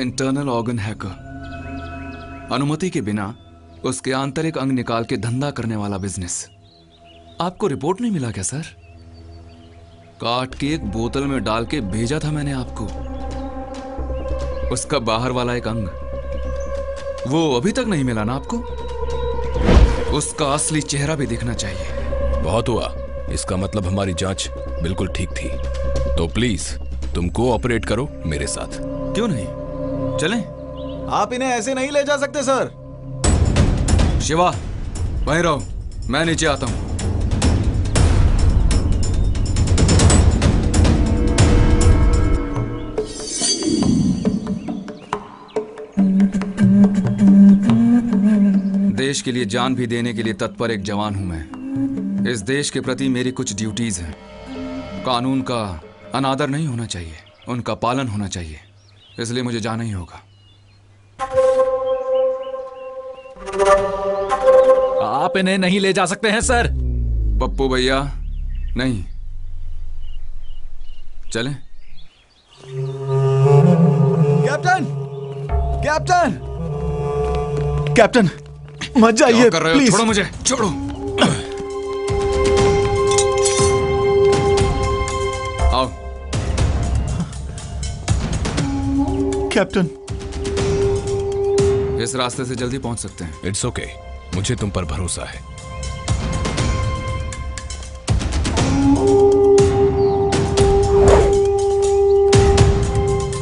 इंटरनल ऑर्गन हैकर, अनुमति के बिना उसके आंतरिक अंग निकाल के धंधा करने वाला बिजनेस। आपको रिपोर्ट नहीं मिला क्या सर? काट के एक बोतल में डाल के भेजा था मैंने आपको। उसका बाहर वाला एक अंग, वो अभी तक नहीं मिला ना आपको? उसका असली चेहरा भी दिखना चाहिए। बहुत हुआ, इसका मतलब हमारी जांच बिल्कुल ठीक थी। तो प्लीज तुम कोऑपरेट करो मेरे साथ। क्यों नहीं, चलें? आप इन्हें ऐसे नहीं ले जा सकते सर। शिवा, वहीं रहो, मैं नीचे आता हूं। देश के लिए जान भी देने के लिए तत्पर एक जवान हूं मैं। इस देश के प्रति मेरी कुछ ड्यूटीज हैं। कानून का अनादर नहीं होना चाहिए, उनका पालन होना चाहिए, इसलिए मुझे जाना ही होगा। आप इन्हें नहीं ले जा सकते हैं सर। पप्पू भैया नहीं, चलें। कैप्टन, कैप्टन, कैप्टन, मत जाइए क्या कर रहे हो? प्लीज। छोड़ो मुझे, छोड़ो। आओ। कैप्टन, इस रास्ते से जल्दी पहुंच सकते हैं। इट्स ओके, मुझे तुम पर भरोसा है।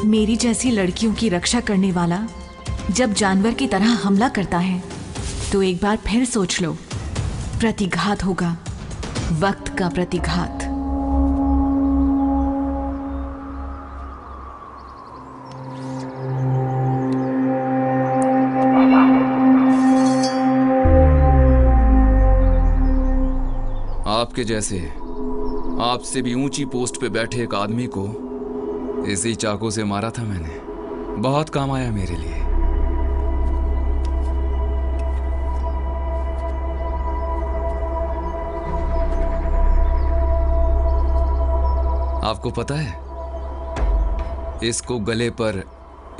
मेरी जैसी लड़कियों की रक्षा करने वाला जब जानवर की तरह हमला करता है तो एक बार फिर सोच लो, प्रतिघात होगा, वक्त का प्रतिघात। आपके जैसे आपसे भी ऊंची पोस्ट पे बैठे एक आदमी को इसी चाकू से मारा था मैंने। बहुत काम आया मेरे लिए। आपको पता है, इसको गले पर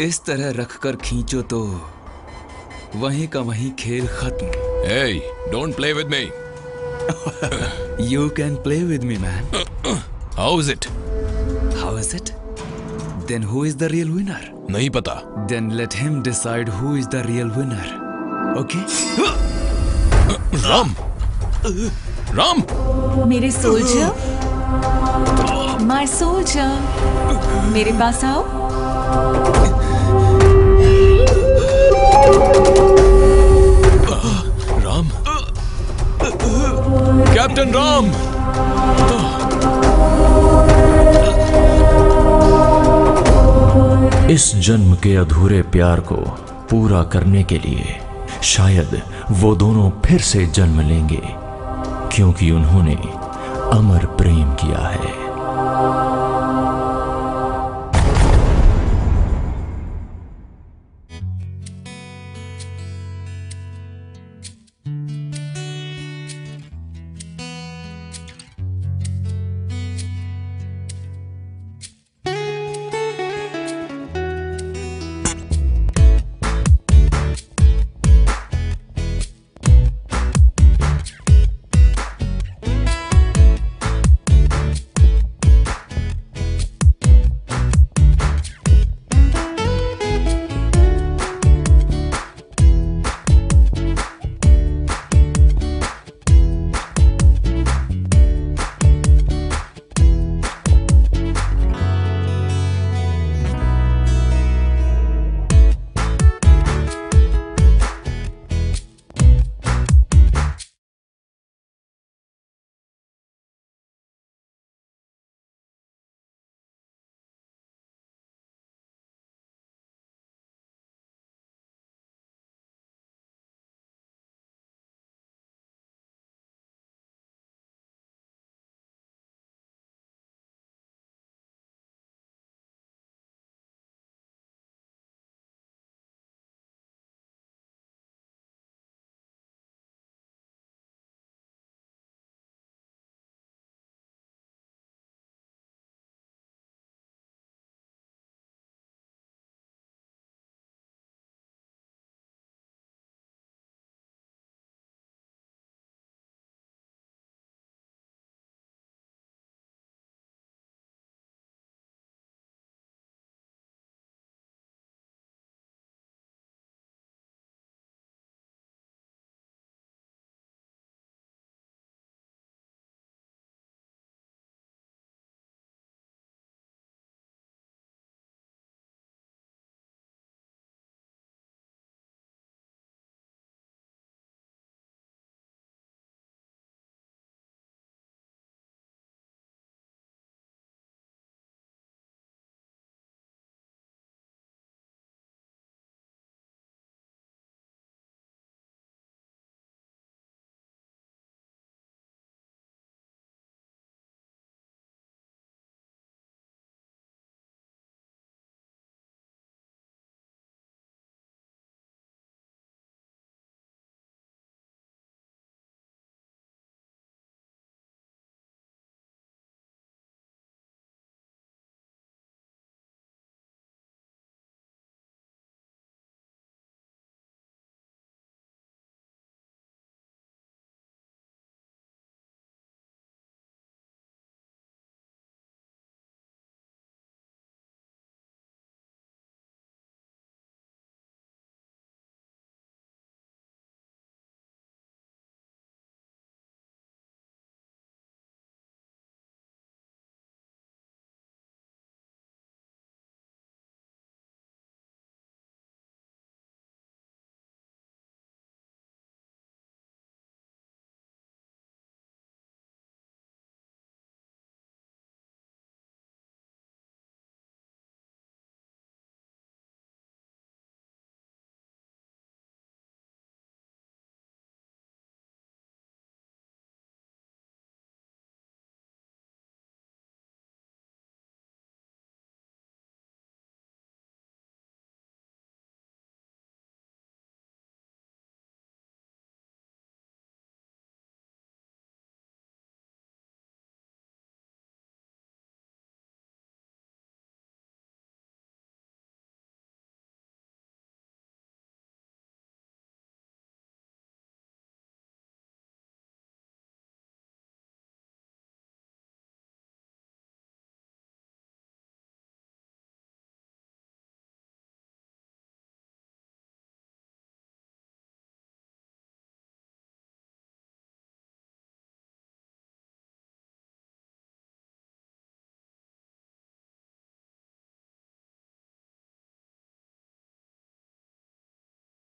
इस तरह रखकर खींचो तो वहीं का वहीं खेल खत्म। Hey, don't play with me. You can play with me, man. How is it? How is it? Then who is the real winner? नहीं पता। Then let him decide who is the real winner. Okay? Ram, Ram, मेरे soldier, my soldier, मेरे पास आओ। Ram, captain Ram. इस जन्म के अधूरे प्यार को पूरा करने के लिए शायद वो दोनों फिर से जन्म लेंगे, क्योंकि उन्होंने अमर प्रेम किया है।